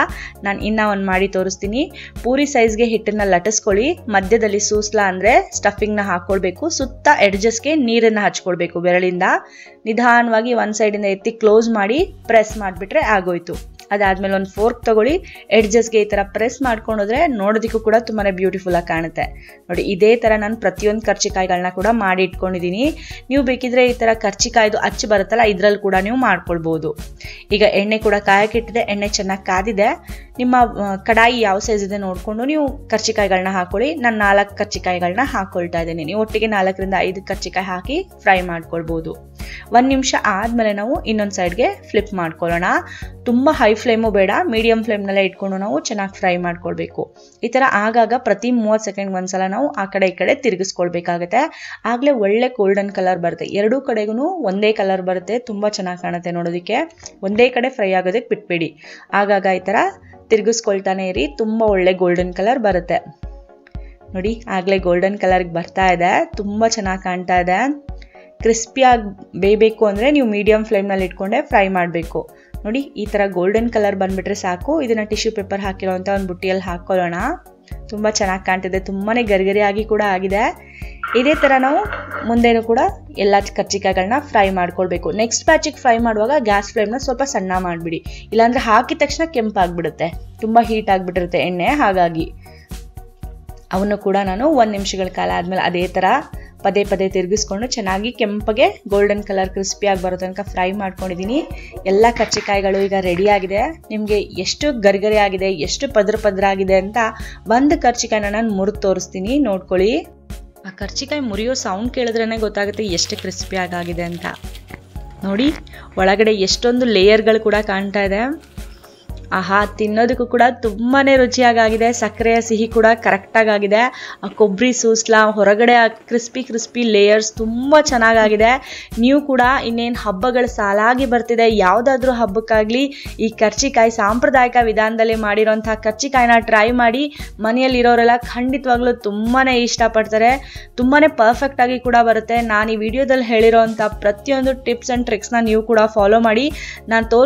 ನಾನು ಇನ್ನೂ ಒಂದು ಮಾಡಿ ತೋರಿಸ್ತೀನಿ. ಪೂರಿ ಸೈಜ್ಗೆ ಹಿಟ್ಟನ್ನು ಲಟ್ಟಿಸ್ಕೊಳ್ಳಿ. ಮಧ್ಯದಲ್ಲಿ ಸೂಸ್ಲ ಅಂದರೆ ಸ್ಟಫಿಂಗ್ನ ಹಾಕ್ಕೊಳ್ಬೇಕು. ಸುತ್ತ ಎಡ್ಜಸ್ಗೆ ನೀರನ್ನು ಹಚ್ಕೊಳ್ಬೇಕು ಬೆರಳಿಂದ. ನಿಧಾನವಾಗಿ 1 ಸೈಡಿಂದ ಎತ್ತಿ ಕ್ಲೋಸ್ ಮಾಡಿ ಪ್ರೆಸ್ ಮಾಡಿಬಿಟ್ರೆ ಆಗೋಯ್ತು. ಅದಾದಮೇಲೆ ಒಂದು ಫೋರ್ಕ್ ತಗೊಳ್ಳಿ. ಎಡ್ಜಸ್ಗೆ ಈ ಥರ ಪ್ರೆಸ್ ಮಾಡ್ಕೊಂಡೋದ್ರೆ ನೋಡೋದಕ್ಕೂ ಕೂಡ ತುಂಬಾ ಬ್ಯೂಟಿಫುಲ್ಲಾಗಿ ಕಾಣುತ್ತೆ. ನೋಡಿ, ಇದೇ ಥರ ನಾನು ಪ್ರತಿಯೊಂದು ಕರ್ಚಿಕಾಯಿಗಳನ್ನ ಕೂಡ ಮಾಡಿ ಇಟ್ಕೊಂಡಿದ್ದೀನಿ. ನೀವು ಬೇಕಿದ್ರೆ ಈ ಥರ ಕರ್ಚಿಕಾಯ್ದು ಅಚ್ಚು ಬರುತ್ತಲ್ಲ, ಇದರಲ್ಲಿ ಕೂಡ ನೀವು ಮಾಡ್ಕೊಳ್ಬೋದು. ಈಗ ಎಣ್ಣೆ ಕೂಡ ಕಾಯಕ್ಕಿಟ್ಟಿದೆ. ಎಣ್ಣೆ ಚೆನ್ನಾಗಿ ಕಾದಿದೆ. ನಿಮ್ಮ ಕಡಾಯಿ ಯಾವ ಸೈಜ್ ಇದೆ ನೋಡಿಕೊಂಡು ನೀವು ಕರ್ಚಿಕಾಯಿಗಳನ್ನ ಹಾಕೊಳ್ಳಿ. ನಾನು 4 ಕರ್ಚಿಕಾಯಿಗಳನ್ನ ಹಾಕ್ಕೊಳ್ತಾ ಇದ್ದೀನಿ. ನೀವು ಒಟ್ಟಿಗೆ 4ರಿಂದ 5 ಕರ್ಚಿಕಾಯಿ ಹಾಕಿ ಫ್ರೈ ಮಾಡ್ಕೊಳ್ಬೋದು. 1 ನಿಮಿಷ ಆದಮೇಲೆ ನಾವು ಇನ್ನೊಂದು ಸೈಡ್ಗೆ ಫ್ಲಿಪ್ ಮಾಡ್ಕೊಳ್ಳೋಣ. ತುಂಬ ಹೈ ಫ್ಲೇಮು ಬೇಡ, ಮೀಡಿಯಂ ಫ್ಲೇಮ್ನಲ್ಲೇ ಇಟ್ಕೊಂಡು ನಾವು ಚೆನ್ನಾಗಿ ಫ್ರೈ ಮಾಡ್ಕೊಳ್ಬೇಕು. ಈ ಥರ ಆಗಾಗ ಪ್ರತಿ 30 ಸೆಕೆಂಡ್ ಒಂದ್ಸಲ ನಾವು ಆ ಕಡೆ ಈ ಕಡೆ ತಿರುಗಿಸ್ಕೊಳ್ಬೇಕಾಗುತ್ತೆ. ಆಗಲೇ ಒಳ್ಳೆ ಗೋಲ್ಡನ್ ಕಲರ್ ಬರುತ್ತೆ. ಎರಡೂ ಕಡೆಗೂ ಒಂದೇ ಕಲರ್ ಬರುತ್ತೆ, ತುಂಬ ಚೆನ್ನಾಗಿ ಕಾಣುತ್ತೆ ನೋಡೋದಕ್ಕೆ. ಒಂದೇ ಕಡೆ ಫ್ರೈ ಆಗೋದಕ್ಕೆ ಬಿಟ್ಬೇಡಿ. ಆಗಾಗ ಈ ಥರ ತಿರುಗಿಸ್ಕೊಳ್ತಾನೆ ಇರಿ, ತುಂಬ ಒಳ್ಳೆ ಗೋಲ್ಡನ್ ಕಲರ್ ಬರುತ್ತೆ. ನೋಡಿ ಆಗಲೇ ಗೋಲ್ಡನ್ ಕಲರ್ಗೆ ಬರ್ತಾ ಇದೆ, ತುಂಬ ಚೆನ್ನಾಗಿ ಕಾಣ್ತಾ ಇದೆ. ಕ್ರಿಸ್ಪಿಯಾಗಿ ಬೇಯಬೇಕು ಅಂದರೆ ನೀವು ಮೀಡಿಯಮ್ ಫ್ಲೇಮ್ನಲ್ಲಿ ಇಟ್ಕೊಂಡೆ ಫ್ರೈ ಮಾಡಬೇಕು. ನೋಡಿ ಈ ಥರ ಗೋಲ್ಡನ್ ಕಲರ್ ಬಂದುಬಿಟ್ರೆ ಸಾಕು. ಇದನ್ನು ಟಿಶ್ಯೂ ಪೇಪರ್ ಹಾಕಿರೋಂಥ ಒಂದು ಬುಟ್ಟಿಯಲ್ಲಿ ಹಾಕ್ಕೊಳ್ಳೋಣ. ತುಂಬ ಚೆನ್ನಾಗಿ ಕಾಣ್ತಿದೆ, ತುಂಬಾ ಗರಿಗರಿಯಾಗಿ ಕೂಡ ಆಗಿದೆ. ಇದೇ ಥರ ನಾವು ಮುಂದೆನೂ ಕೂಡ ಎಲ್ಲ ಕರ್ಜಿಕಾಯಿಗಳನ್ನ ಫ್ರೈ ಮಾಡ್ಕೊಳ್ಬೇಕು. ನೆಕ್ಸ್ಟ್ ಬ್ಯಾಚಿಗೆ ಫ್ರೈ ಮಾಡುವಾಗ ಗ್ಯಾಸ್ ಫ್ಲೇಮ್ನ ಸ್ವಲ್ಪ ಸಣ್ಣ ಮಾಡಿಬಿಡಿ, ಇಲ್ಲಾಂದರೆ ಹಾಕಿದ ತಕ್ಷಣ ಕೆಂಪಾಗಿಬಿಡುತ್ತೆ, ತುಂಬ ಹೀಟ್ ಆಗಿಬಿಟ್ಟಿರುತ್ತೆ ಎಣ್ಣೆ. ಹಾಗಾಗಿ ಅವನ್ನು ಕೂಡ ನಾನು 1 ನಿಮಿಷಗಳ ಕಾಲ ಆದಮೇಲೆ ಅದೇ ಥರ ಪದೇ ಪದೇ ತಿರುಗಿಸ್ಕೊಂಡು ಚೆನ್ನಾಗಿ ಕೆಂಪಗೆ ಗೋಲ್ಡನ್ ಕಲರ್ ಕ್ರಿಸ್ಪಿಯಾಗಿ ಬರೋ ತನಕ ಫ್ರೈ ಮಾಡ್ಕೊಂಡಿದ್ದೀನಿ. ಎಲ್ಲ ಕರ್ಜಿಕಾಯಿಗಳು ಈಗ ರೆಡಿಯಾಗಿದೆ. ನಿಮಗೆ ಎಷ್ಟು ಗರಿಗರಿ ಆಗಿದೆ, ಎಷ್ಟು ಪದ್ರ ಆಗಿದೆ ಅಂತ ಒಂದು ಕರ್ಜಿಕಾಯಿನ ನಾನು ಮುರಿದು ತೋರಿಸ್ತೀನಿ, ನೋಡ್ಕೊಳ್ಳಿ. ಆ ಕರ್ಜಿಕಾಯಿ ಮುರಿಯೋ ಸೌಂಡ್ ಕೇಳಿದ್ರೇ ಗೊತ್ತಾಗುತ್ತೆ ಎಷ್ಟು ಕ್ರಿಸ್ಪಿಯಾಗಿದೆ ಅಂತ. ನೋಡಿ ಒಳಗಡೆ ಎಷ್ಟೊಂದು ಲೇಯರ್ಗಳು ಕೂಡ ಕಾಣ್ತಾ ಇದೆ. ಆಹಾ, ತಿನ್ನೋದಕ್ಕೂ ಕೂಡ ತುಂಬಾ ರುಚಿಯಾಗಿದೆ. ಸಕ್ಕರೆಯ ಸಿಹಿ ಕೂಡ ಕರೆಕ್ಟಾಗಿದೆ. ಆ ಕೊಬ್ಬರಿ ಸೂಸ್ಲ ಹೊರಗಡೆ ಆ ಕ್ರಿಸ್ಪಿ ಲೇಯರ್ಸ್ ತುಂಬ ಚೆನ್ನಾಗಿದೆ. ನೀವು ಕೂಡ ಇನ್ನೇನು ಹಬ್ಬಗಳ ಸಾಲಾಗಿ ಬರ್ತಿದೆ, ಯಾವುದಾದ್ರೂ ಹಬ್ಬಕ್ಕಾಗಲಿ ಈ ಕರ್ಜಿಕಾಯಿ ಸಾಂಪ್ರದಾಯಿಕ ವಿಧಾನದಲ್ಲಿ ಮಾಡಿರೋಂಥ ಕರ್ಜಿಕಾಯಿನ ಟ್ರೈ ಮಾಡಿ. ಮನೆಯಲ್ಲಿರೋರೆಲ್ಲ ಖಂಡಿತವಾಗ್ಲೂ ತುಂಬಾ ಇಷ್ಟಪಡ್ತಾರೆ. ತುಂಬಾ ಪರ್ಫೆಕ್ಟಾಗಿ ಕೂಡ ಬರುತ್ತೆ. ನಾನು ಈ ವಿಡಿಯೋದಲ್ಲಿ ಹೇಳಿರೋಂಥ ಪ್ರತಿಯೊಂದು ಟಿಪ್ಸ್ ಆ್ಯಂಡ್ ಟ್ರಿಕ್ಸ್ನ ನೀವು ಕೂಡ ಫಾಲೋ ಮಾಡಿ. ನಾನು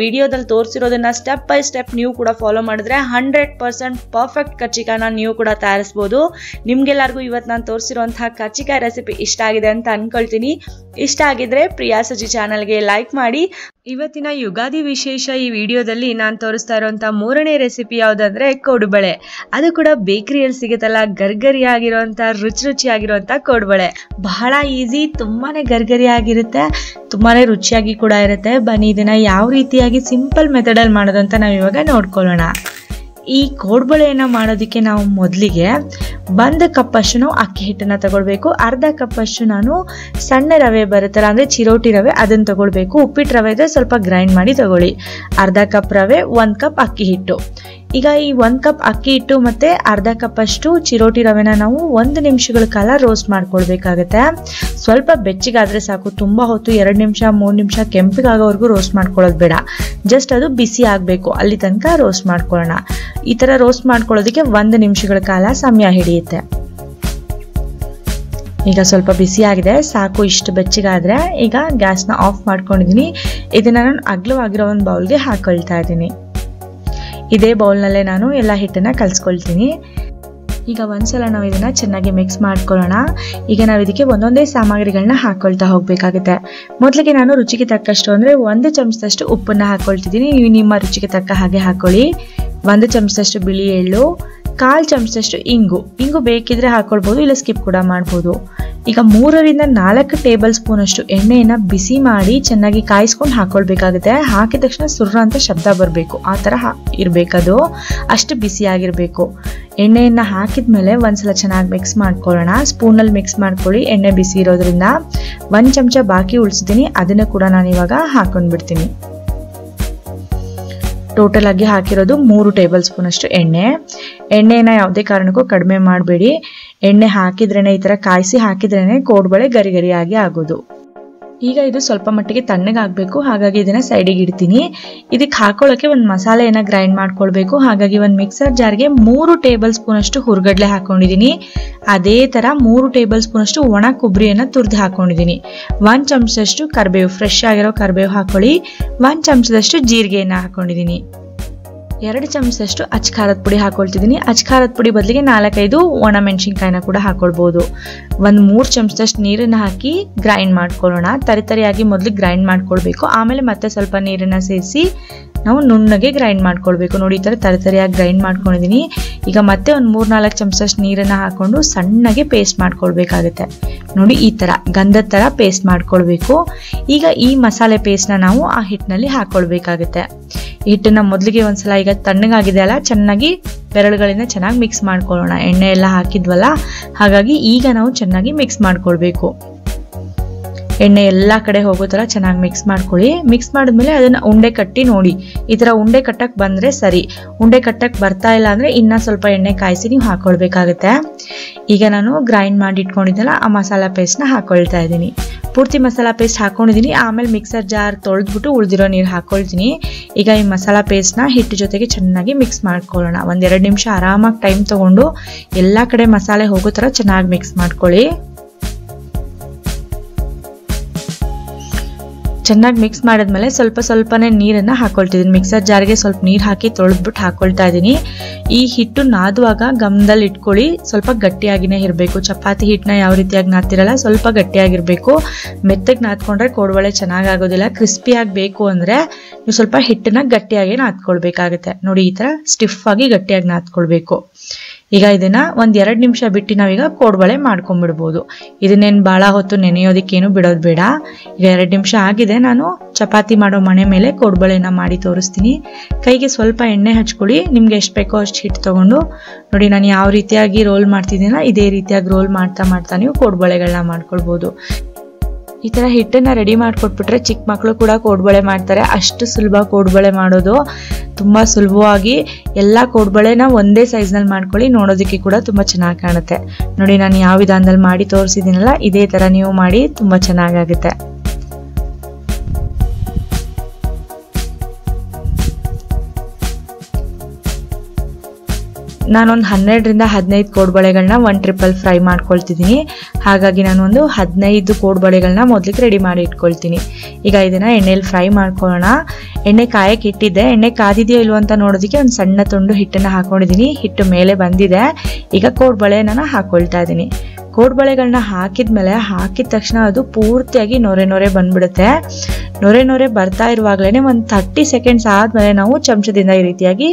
ವಿಡಿಯೋದಲ್ಲಿ ತೋರಿಸಿರೋದನ್ನ ಸ್ಟೆಪ್ ಬೈ ಸ್ಟೆಪ್ ನೀವು ಕೂಡ ಫಾಲೋ ಮಾಡಿದ್ರೆ 100% ಪರ್ಫೆಕ್ಟ್ ಕರ್ಜಿಕಾಯಿನ ನೀವು ಕೂಡ ತಯಾರಿಸ್ಬೋದು. ನಿಮ್ಗೆಲ್ಲರಿಗೂ ಇವತ್ತು ನಾನು ತೋರಿಸಿರುವಂತಹ ಕರ್ಜಿಕಾಯಿ ರೆಸಿಪಿ ಇಷ್ಟ ಆಗಿದೆ ಅಂತ ಅನ್ಕೊಳ್ತೀನಿ. ಇಷ್ಟ ಆಗಿದ್ರೆ ಪ್ರಿಯಾ ಸಜಿ ಚಾನಲ್ಗೆ ಲೈಕ್ ಮಾಡಿ. ಇವತ್ತಿನ ಯುಗಾದಿ ವಿಶೇಷ ಈ ವಿಡಿಯೋದಲ್ಲಿ ನಾನು ತೋರಿಸ್ತಾ ಇರುವಂಥ 3ನೇ ರೆಸಿಪಿ ಯಾವುದಂದ್ರೆ ಕೋಡುಬಳೆ. ಅದು ಕೂಡ ಬೇಕರಿಯಲ್ಲಿ ಸಿಗುತ್ತಲ್ಲ, ಗರ್ಗರಿಯಾಗಿರುವಂಥ ರುಚಿಯಾಗಿರುವಂಥ ಕೋಡುಬಳೆ. ಬಹಳ ಈಸಿ, ತುಂಬಾನೇ ಗರ್ಗರಿಯಾಗಿರುತ್ತೆ, ತುಂಬಾನೇ ರುಚಿಯಾಗಿ ಕೂಡ ಇರುತ್ತೆ. ಬನ್ನಿ ಇದನ್ನ ಯಾವ ರೀತಿಯಾಗಿ ಸಿಂಪಲ್ ಮೆಥಡಲ್ಲಿ ಮಾಡೋದು ಅಂತ ನಾವು ಇವಾಗ ನೋಡ್ಕೊಳ್ಳೋಣ. ಈ ಕೋಡುಬಳೆಯನ್ನು ಮಾಡೋದಕ್ಕೆ ನಾವು ಮೊದಲಿಗೆ 1 ಕಪ್ಪಷ್ಟು ನಾವು ಅಕ್ಕಿ ಹಿಟ್ಟನ್ನು ತಗೊಳ್ಬೇಕು. ಅರ್ಧ ಕಪ್ಪಷ್ಟು ನಾನು ಸಣ್ಣ ರವೆ ಬರುತ್ತಲ್ಲ, ಅಂದರೆ ಚಿರೋಟಿ ರವೆ, ಅದನ್ನು ತಗೊಳ್ಬೇಕು. ಉಪ್ಪಿಟ್ಟು ರವೆ ಇದ್ರೆ ಸ್ವಲ್ಪ ಗ್ರೈಂಡ್ ಮಾಡಿ ತಗೊಳ್ಳಿ. ಅರ್ಧ ಕಪ್ ರವೆ, 1 ಕಪ್ ಅಕ್ಕಿ ಹಿಟ್ಟು. ಈಗ ಈ 1 ಕಪ್ ಅಕ್ಕಿ ಹಿಟ್ಟು ಮತ್ತು ಅರ್ಧ ಕಪ್ಪಷ್ಟು ಚಿರೋಟಿ ರವೆನ ನಾವು 1 ನಿಮಿಷಗಳ ಕಾಲ ರೋಸ್ಟ್ ಮಾಡ್ಕೊಳ್ಬೇಕಾಗತ್ತೆ. ಸ್ವಲ್ಪ ಬೆಚ್ಚಗಾದರೆ ಸಾಕು, ತುಂಬ ಹೊತ್ತು 2 ನಿಮಿಷ 3 ನಿಮಿಷ ಕೆಂಪಿಗಾಗೋವರೆಗೂ ರೋಸ್ಟ್ ಮಾಡ್ಕೊಳ್ಳೋದು ಬೇಡ. ಜಸ್ಟ್ ಅದು ಬಿಸಿ ಆಗಬೇಕು, ಅಲ್ಲಿ ತನಕ ರೋಸ್ಟ್ ಮಾಡ್ಕೊಳ್ಳೋಣ. ಈ ಥರ ರೋಸ್ಟ್ ಮಾಡ್ಕೊಳ್ಳೋದಕ್ಕೆ 1 ನಿಮಿಷಗಳ ಕಾಲ ಸಮಯ ಹಿಡಿಯುತ್ತೆ. ಈಗ ಸ್ವಲ್ಪ ಬಿಸಿ ಆಗಿದೆ, ಸಾಕು ಇಷ್ಟು ಬೆಚ್ಚಗಾದರೆ. ಈಗ ಗ್ಯಾಸ್ನ ಆಫ್ ಮಾಡ್ಕೊಂಡಿದ್ದೀನಿ. ಇದನ್ನು ನಾನು ಅಗಲವಾಗಿರೋ ಒಂದು ಬೌಲ್ಗೆ ಹಾಕೊಳ್ತಾ ಇದ್ದೀನಿ. ಇದೇ ಬೌಲ್ನಲ್ಲೇ ನಾನು ಎಲ್ಲ ಹಿಟ್ಟನ್ನು ಕಲಿಸ್ಕೊಳ್ತೀನಿ. ಈಗ ಒಂದ್ಸಲ ನಾವು ಇದನ್ನು ಚೆನ್ನಾಗಿ ಮಿಕ್ಸ್ ಮಾಡ್ಕೊಳ್ಳೋಣ. ಈಗ ನಾವು ಇದಕ್ಕೆ ಒಂದೊಂದೇ ಸಾಮಗ್ರಿಗಳನ್ನ ಹಾಕ್ಕೊಳ್ತಾ ಹೋಗಬೇಕಾಗುತ್ತೆ. ಮೊದಲಿಗೆ ನಾನು ರುಚಿಗೆ ತಕ್ಕಷ್ಟು ಅಂದರೆ 1 ಚಮಚದಷ್ಟು ಉಪ್ಪನ್ನು ಹಾಕ್ಕೊಳ್ತಿದ್ದೀನಿ. ನೀವು ನಿಮ್ಮ ರುಚಿಗೆ ತಕ್ಕ ಹಾಗೆ ಹಾಕ್ಕೊಳ್ಳಿ. 1 ಚಮಚದಷ್ಟು ಬಿಳಿ ಎಳ್ಳು, 1/4 ಚಮಚದಷ್ಟು ಇಂಗು ಬೇಕಿದ್ರೆ ಹಾಕ್ಕೊಳ್ಬೋದು, ಇಲ್ಲ ಸ್ಕಿಪ್ ಕೂಡ ಮಾಡ್ಬೋದು. ಈಗ 3 ರಿಂದ 4 ಟೇಬಲ್ ಸ್ಪೂನ್ ಅಷ್ಟು ಎಣ್ಣೆಯನ್ನು ಬಿಸಿ ಮಾಡಿ ಚೆನ್ನಾಗಿ ಕಾಯಿಸ್ಕೊಂಡು ಹಾಕ್ಕೊಳ್ಬೇಕಾಗುತ್ತೆ. ಹಾಕಿದ ತಕ್ಷಣ ಸುರ್ರ ಅಂತ ಶಬ್ದ ಬರಬೇಕು, ಆ ಥರ ಇರಬೇಕದು, ಅಷ್ಟು ಬಿಸಿಯಾಗಿರಬೇಕು. ಎಣ್ಣೆಯನ್ನು ಹಾಕಿದ ಮೇಲೆ ಒಂದ್ಸಲ ಚೆನ್ನಾಗಿ ಮಿಕ್ಸ್ ಮಾಡ್ಕೊಳ್ಳೋಣ. ಸ್ಪೂನಲ್ಲಿ ಮಿಕ್ಸ್ ಮಾಡ್ಕೊಳ್ಳಿ, ಎಣ್ಣೆ ಬಿಸಿ ಇರೋದ್ರಿಂದ. 1 ಚಮಚ ಬಾಕಿ ಉಳಿಸಿದ್ದೀನಿ, ಅದನ್ನು ಕೂಡ ನಾನು ಇವಾಗ ಹಾಕೊಂಡ್ಬಿಡ್ತೀನಿ. ಟೋಟಲ್ ಆಗಿ ಹಾಕಿರೋದು 3 ಟೇಬಲ್ ಸ್ಪೂನ್ ಅಷ್ಟು ಎಣ್ಣೆನ ಯಾವುದೇ ಕಾರಣಕ್ಕೂ ಕಡಿಮೆ ಮಾಡಬೇಡಿ. ಎಣ್ಣೆ ಹಾಕಿದ್ರೇನೆ, ಈ ಥರ ಕಾಯಿಸಿ ಹಾಕಿದ್ರೇನೆ ಕೋಡುಬಳೆ ಗರಿಗರಿಯಾಗಿ ಆಗೋದು. ಈಗ ಇದು ಸ್ವಲ್ಪ ಮಟ್ಟಿಗೆ ತಣ್ಣಗಾಗಬೇಕು, ಹಾಗಾಗಿ ಇದನ್ನ ಸೈಡಿಗೆ ಇಡ್ತೀನಿ. ಇದಕ್ಕೆ ಹಾಕೊಳ್ಳೋಕೆ ಒಂದು ಮಸಾಲೆಯನ್ನು ಗ್ರೈಂಡ್ ಮಾಡ್ಕೊಳ್ಬೇಕು. ಹಾಗಾಗಿ ಒಂದು ಮಿಕ್ಸರ್ ಜಾರ್ಗೆ 3 ಟೇಬಲ್ ಸ್ಪೂನ್ ಅಷ್ಟು ಹುರ್ಗಡ್ಲೆ ಹಾಕೊಂಡಿದ್ದೀನಿ. ಅದೇ ಥರ 3 ಟೇಬಲ್ ಸ್ಪೂನ್ ಅಷ್ಟು ಒಣ ಕೊಬ್ಬರಿಯನ್ನು ತುರಿದು ಹಾಕೊಂಡಿದ್ದೀನಿ. 1 ಚಮಚದಷ್ಟು ಕರಿಬೇವು, ಫ್ರೆಶ್ ಆಗಿರೋ ಕರಿಬೇವು ಹಾಕೊಳ್ಳಿ. 1 ಚಮಚದಷ್ಟು ಜೀರಿಗೆಯನ್ನು ಹಾಕೊಂಡಿದ್ದೀನಿ. 2 ಚಮಚದಷ್ಟು ಅಚ್ಕಾರದ ಪುಡಿ ಹಾಕೊಳ್ತಿದ್ದೀನಿ. ಅಚ್ಕಾರದ ಪುಡಿ ಬದಲಿಗೆ 4-5 ಒಣ ಮೆಣಸಿನ್ಕಾಯಿನ ಕೂಡ ಹಾಕೊಳ್ಬೋದು. 3 ಚಮಚದಷ್ಟು ನೀರನ್ನು ಹಾಕಿ ಗ್ರೈಂಡ್ ಮಾಡ್ಕೊಳ್ಳೋಣ. ತರಿಯಾಗಿ ಮೊದಲು ಗ್ರೈಂಡ್ ಮಾಡ್ಕೊಳ್ಬೇಕು, ಆಮೇಲೆ ಮತ್ತೆ ಸ್ವಲ್ಪ ನೀರನ್ನು ಸೇರಿಸಿ ನಾವು ನುಣ್ಣಗೆ ಗ್ರೈಂಡ್ ಮಾಡ್ಕೊಳ್ಬೇಕು. ನೋಡಿ, ಈ ಥರ ತರಿಯಾಗಿ ಗ್ರೈಂಡ್ ಮಾಡ್ಕೊಂಡಿದ್ದೀನಿ. ಈಗ ಮತ್ತೆ ಒಂದು 3-4 ಚಮಚದಷ್ಟು ನೀರನ್ನು ಹಾಕೊಂಡು ಸಣ್ಣಗೆ ಪೇಸ್ಟ್ ಮಾಡ್ಕೊಳ್ಬೇಕಾಗುತ್ತೆ. ನೋಡಿ, ಈ ಥರ ಗಂಧದ ಥರ ಪೇಸ್ಟ್ ಮಾಡ್ಕೊಳ್ಬೇಕು. ಈಗ ಈ ಮಸಾಲೆ ಪೇಸ್ಟ್ನ ನಾವು ಆ ಹಿಟ್ಟಿನಲ್ಲಿ ಹಾಕೊಳ್ಬೇಕಾಗುತ್ತೆ. ಹಿಟ್ಟನ್ನು ಮೊದಲಿಗೆ ಒಂದ್ಸಲ, ಈಗ ತಣ್ಣಗಾಗಿದೆ ಅಲ್ಲ, ಚೆನ್ನಾಗಿ ಬೆರಳುಗಳಿಂದ ಚೆನ್ನಾಗಿ ಮಿಕ್ಸ್ ಮಾಡ್ಕೊಳ್ಳೋಣ. ಎಣ್ಣೆ ಎಲ್ಲ ಹಾಕಿದ್ವಲ್ಲ, ಹಾಗಾಗಿ ಈಗ ನಾವು ಚೆನ್ನಾಗಿ ಮಿಕ್ಸ್ ಮಾಡ್ಕೊಳ್ಬೇಕು. ಎಣ್ಣೆ ಎಲ್ಲ ಕಡೆ ಹೋಗೋ ಥರ ಚೆನ್ನಾಗಿ ಮಿಕ್ಸ್ ಮಾಡ್ಕೊಳ್ಳಿ. ಮಿಕ್ಸ್ ಮಾಡಿದ್ಮೇಲೆ ಅದನ್ನು ಉಂಡೆ ಕಟ್ಟಿ ನೋಡಿ. ಈ ಥರ ಉಂಡೆ ಕಟ್ಟಕ್ಕೆ ಬಂದರೆ ಸರಿ. ಉಂಡೆ ಕಟ್ಟಕ್ಕೆ ಬರ್ತಾ ಇಲ್ಲ ಅಂದರೆ ಇನ್ನೂ ಸ್ವಲ್ಪ ಎಣ್ಣೆ ಕಾಯಿಸಿ ನೀವು ಹಾಕ್ಕೊಳ್ಬೇಕಾಗತ್ತೆ. ಈಗ ನಾನು ಗ್ರೈಂಡ್ ಮಾಡಿ ಇಟ್ಕೊಂಡಿದ್ದಲ್ಲ ಆ ಮಸಾಲ ಪೇಸ್ಟ್ನ ಹಾಕ್ಕೊಳ್ತಾ ಇದ್ದೀನಿ. ಪೂರ್ತಿ ಮಸಾಲ ಪೇಸ್ಟ್ ಹಾಕೊಂಡಿದ್ದೀನಿ. ಆಮೇಲೆ ಮಿಕ್ಸರ್ ಜಾರ್ ತೊಳೆದ್ಬಿಟ್ಟು ಉಳಿದಿರೋ ನೀರು ಹಾಕೊಳ್ತೀನಿ. ಈಗ ಈ ಮಸಾಲ ಪೇಸ್ಟ್ನ ಹಿಟ್ಟು ಜೊತೆಗೆ ಚೆನ್ನಾಗಿ ಮಿಕ್ಸ್ ಮಾಡ್ಕೊಳ್ಳೋಣ. 1-2 ನಿಮಿಷ ಆರಾಮಾಗಿ ಟೈಮ್ ತೊಗೊಂಡು ಎಲ್ಲ ಕಡೆ ಮಸಾಲೆ ಹೋಗೋ ಥರ ಚೆನ್ನಾಗಿ ಮಿಕ್ಸ್ ಮಾಡ್ಕೊಳ್ಳಿ. ಚೆನ್ನಾಗಿ ಮಿಕ್ಸ್ ಮಾಡಿದ್ಮೇಲೆ ಸ್ವಲ್ಪನೇ ನೀರನ್ನು ಹಾಕೊಳ್ತಿದ್ದೀನಿ. ಮಿಕ್ಸರ್ ಜಾರ್ಗೆ ಸ್ವಲ್ಪ ನೀರು ಹಾಕಿ ತೊಳೆದ್ಬಿಟ್ಟು ಹಾಕೊಳ್ತಾ ಇದ್ದೀನಿ. ಈ ಹಿಟ್ಟು ನಾದುವಾಗ ಗಮನದಲ್ಲಿ ಇಟ್ಕೊಳ್ಳಿ, ಸ್ವಲ್ಪ ಗಟ್ಟಿಯಾಗಿನೇ ಇರಬೇಕು. ಚಪಾತಿ ಹಿಟ್ಟನ್ನ ಯಾವ ರೀತಿಯಾಗಿ ನಾದ್ತಿರಲ್ಲ, ಸ್ವಲ್ಪ ಗಟ್ಟಿಯಾಗಿರಬೇಕು. ಮೆತ್ತಗೆ ನಾದ್ಕೊಂಡ್ರೆ ಕೋಡ್ಬಳೆ ಚೆನ್ನಾಗಾಗೋದಿಲ್ಲ. ಕ್ರಿಸ್ಪಿಯಾಗಿ ಬೇಕು ಅಂದರೆ ನೀವು ಸ್ವಲ್ಪ ಹಿಟ್ಟನ್ನ ಗಟ್ಟಿಯಾಗಿ ನಾದ್ಕೊಳ್ಬೇಕಾಗುತ್ತೆ. ನೋಡಿ, ಈ ಥರ ಸ್ಟಿಫ್ ಆಗಿ ಗಟ್ಟಿಯಾಗಿ ನಾದ್ಕೊಳ್ಬೇಕು. ಈಗ ಇದನ್ನ 1-2 ನಿಮಿಷ ಬಿಟ್ಟು ನಾವೀಗ ಕೋಡ್ಬಳೆ ಮಾಡ್ಕೊಂಡ್ಬಿಡ್ಬೋದು. ಇದನ್ನೇನು ಭಾಳ ಹೊತ್ತು ನೆನೆಯೋದಕ್ಕೇನು ಬಿಡೋದು ಬೇಡ. ಈಗ 2 ನಿಮಿಷ ಆಗಿದೆ. ನಾನು ಚಪಾತಿ ಮಾಡೋ ಮಣೆ ಮೇಲೆ ಕೋಡ್ಬಳೆನ ಮಾಡಿ ತೋರಿಸ್ತೀನಿ. ಕೈಗೆ ಸ್ವಲ್ಪ ಎಣ್ಣೆ ಹಚ್ಕೊಳ್ಳಿ. ನಿಮ್ಗೆ ಎಷ್ಟು ಬೇಕೋ ಅಷ್ಟು ಹಿಟ್ಟು ತಗೊಂಡು ನೋಡಿ, ನಾನು ಯಾವ ರೀತಿಯಾಗಿ ರೋಲ್ ಮಾಡ್ತಿದ್ದೀನೋ ಇದೇ ರೀತಿಯಾಗಿ ರೋಲ್ ಮಾಡ್ತಾ ನೀವು ಕೋಡ್ಬಳೆಗಳನ್ನ ಮಾಡ್ಕೊಳ್ಬೋದು. ಈ ಥರ ಹಿಟ್ಟನ್ನು ರೆಡಿ ಮಾಡಿಕೊಟ್ಬಿಟ್ರೆ ಚಿಕ್ಕ ಮಕ್ಕಳು ಕೂಡ ಕೋಡ್ಬಳೆ ಮಾಡ್ತಾರೆ. ಅಷ್ಟು ಸುಲಭ ಕೋಡ್ಬಳೆ ಮಾಡೋದು. ತುಂಬ ಸುಲಭವಾಗಿ ಎಲ್ಲ ಕೋಡ್ಬಳೆನ ಒಂದೇ ಸೈಜ್ನಲ್ಲಿ ಮಾಡ್ಕೊಳ್ಳಿ. ನೋಡೋದಕ್ಕೆ ಕೂಡ ತುಂಬ ಚೆನ್ನಾಗಿ ಕಾಣುತ್ತೆ. ನೋಡಿ, ನಾನು ಯಾವ ವಿಧಾನದಲ್ಲಿ ಮಾಡಿ ತೋರಿಸಿದ್ದೀನಲ್ಲ ಇದೇ ಥರ ನೀವು ಮಾಡಿ, ತುಂಬ ಚೆನ್ನಾಗಾಗುತ್ತೆ. ನಾನೊಂದು 12-15 ಕೋಡ್ಬಳೆಗಳನ್ನ 1 ಟ್ರಿಪಲ್ ಫ್ರೈ ಮಾಡ್ಕೊಳ್ತಿದ್ದೀನಿ. ಹಾಗಾಗಿ ನಾನು ಒಂದು 15 ಕೋಡ್ಬಳೆಗಳನ್ನ ಮೊದಲಿಗೆ ರೆಡಿ ಮಾಡಿ ಇಟ್ಕೊಳ್ತೀನಿ. ಈಗ ಇದನ್ನ ಎಣ್ಣೆಯಲ್ಲಿ ಫ್ರೈ ಮಾಡ್ಕೊಳ್ಳೋಣ. ಎಣ್ಣೆ ಕಾಯಕ್ಕೆ ಇಟ್ಟಿದ್ದೆ. ಎಣ್ಣೆ ಕಾದಿದೆಯೋ ಇಲ್ವೋ ಅಂತ ನೋಡೋದಕ್ಕೆ ಒಂದು ಸಣ್ಣ ತುಂಡು ಹಿಟ್ಟನ್ನು ಹಾಕೊಂಡಿದ್ದೀನಿ. ಹಿಟ್ಟು ಮೇಲೆ ಬಂದಿದೆ. ಈಗ ಕೋಡ್ಬಳೆನ ಹಾಕೊಳ್ತಾ ಇದ್ದೀನಿ. ಕೋಡ್ಬಳೆಗಳನ್ನ ಹಾಕಿದ ತಕ್ಷಣ ಅದು ಪೂರ್ತಿಯಾಗಿ ನೊರೆ ಬಂದ್ಬಿಡುತ್ತೆ. ನೊರೆ ಬರ್ತಾ ಇರುವಾಗಲೇ ಒಂದು 30 ಸೆಕೆಂಡ್ಸ್ ಆದ್ಮೇಲೆ ನಾವು ಚಮಚದಿಂದ ಈ ರೀತಿಯಾಗಿ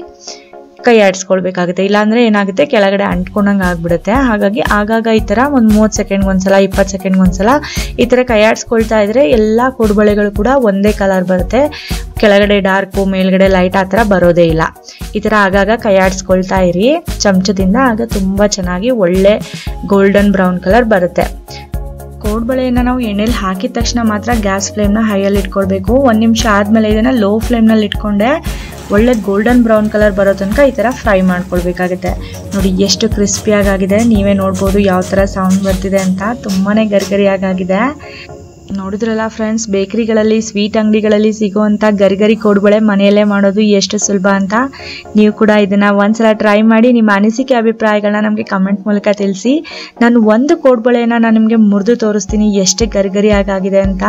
ಕೈ ಆಡಿಸ್ಕೊಳ್ಬೇಕಾಗುತ್ತೆ. ಇಲ್ಲಾಂದ್ರೆ ಏನಾಗುತ್ತೆ, ಕೆಳಗಡೆ ಅಂಟ್ಕೊಂಡಂಗೆ ಆಗ್ಬಿಡುತ್ತೆ. ಹಾಗಾಗಿ ಆಗಾಗ ಈ ಥರ ಒಂದು 30 ಸೆಕೆಂಡ್ ಒಂದ್ಸಲ, 20 ಸೆಕೆಂಡ್ ಒಂದ್ಸಲ ಈ ಥರ ಕೈ ಆಡಿಸ್ಕೊಳ್ತಾ ಇದ್ರೆ ಎಲ್ಲ ಕೋಡ್ಬಳೆಗಳು ಕೂಡ ಒಂದೇ ಕಲರ್ ಬರುತ್ತೆ. ಕೆಳಗಡೆ ಡಾರ್ಕು, ಮೇಲ್ಗಡೆ ಲೈಟ್ ಆ ಥರ ಬರೋದೇ ಇಲ್ಲ. ಈ ಥರ ಆಗಾಗ ಕೈ ಆಡಿಸ್ಕೊಳ್ತಾ ಇರಿ ಚಮಚದಿಂದ. ಆಗ ತುಂಬ ಚೆನ್ನಾಗಿ ಒಳ್ಳೆ ಗೋಲ್ಡನ್ ಬ್ರೌನ್ ಕಲರ್ ಬರುತ್ತೆ. ಕೋಡ್ಬಳೆಯನ್ನು ನಾವು ಎಣ್ಣೆಲಿ ಹಾಕಿದ ತಕ್ಷಣ ಮಾತ್ರ ಗ್ಯಾಸ್ ಫ್ಲೇಮ್ನ ಹೈಯಲ್ಲಿ ಇಟ್ಕೊಳ್ಬೇಕು. 1 ನಿಮಿಷ ಆದಮೇಲೆ ಇದನ್ನು ಲೋ ಫ್ಲೇಮ್ನಲ್ಲಿ ಇಟ್ಕೊಂಡೆ ಒಳ್ಳೆ ಗೋಲ್ಡನ್ ಬ್ರೌನ್ ಕಲರ್ ಬರೋ ತನಕ ಈ ಥರ ಫ್ರೈ ಮಾಡ್ಕೊಳ್ಬೇಕಾಗುತ್ತೆ. ನೋಡಿ, ಎಷ್ಟು ಕ್ರಿಸ್ಪಿಯಾಗಿದೆ. ನೀವೇ ನೋಡ್ಬೋದು ಯಾವ ಥರ ಸೌಂಡ್ ಬರ್ತಿದೆ ಅಂತ. ತುಂಬಾ ಗರಿಗರಿಯಾಗಿದೆ. ನೋಡಿದ್ರಲ್ಲ ಫ್ರೆಂಡ್ಸ್, ಬೇಕರಿಗಳಲ್ಲಿ, ಸ್ವೀಟ್ ಅಂಗಡಿಗಳಲ್ಲಿ ಸಿಗುವಂಥ ಗರಿಗರಿ ಕೋಡ್ಬಳೆ ಮನೆಯಲ್ಲೇ ಮಾಡೋದು ಎಷ್ಟು ಸುಲಭ ಅಂತ. ನೀವು ಕೂಡ ಇದನ್ನು ಒಂದ್ಸಲ ಟ್ರೈ ಮಾಡಿ ನಿಮ್ಮ ಅನಿಸಿಕೆ ಅಭಿಪ್ರಾಯಗಳನ್ನ ನಮಗೆ ಕಮೆಂಟ್ ಮೂಲಕ ತಿಳಿಸಿ. ನಾನು ಒಂದು ಕೋಡ್ಬಳೆನ ನಾನು ನಿಮಗೆ ಮುರಿದು ತೋರಿಸ್ತೀನಿ ಎಷ್ಟು ಗರಿಗರಿಯಾಗಿದೆ ಅಂತ.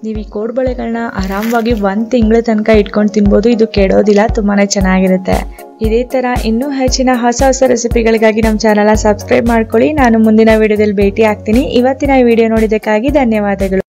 ನೀವು ಈ ಕೋಡ್ಬಳೆಗಳನ್ನ ಆರಾಮವಾಗಿ 1 ತಿಂಗಳ ತನಕ ಇಟ್ಕೊಂಡು ತಿನ್ಬೋದು. ಇದು ಕೆಡೋದಿಲ್ಲ, ತುಂಬಾ ಚೆನ್ನಾಗಿರುತ್ತೆ. ಇದೇ ಥರ ಇನ್ನೂ ಹೆಚ್ಚಿನ ಹೊಸ ರೆಸಿಪಿಗಳಿಗಾಗಿ ನಮ್ಮ ಚಾನಲ್ನ ಸಬ್ಸ್ಕ್ರೈಬ್ ಮಾಡ್ಕೊಳ್ಳಿ. ನಾನು ಮುಂದಿನ ವಿಡಿಯೋದಲ್ಲಿ ಭೇಟಿ ಆಗ್ತೀನಿ. ಇವತ್ತಿನ ವಿಡಿಯೋ ನೋಡಿದ್ದಕ್ಕಾಗಿ ಧನ್ಯವಾದಗಳು.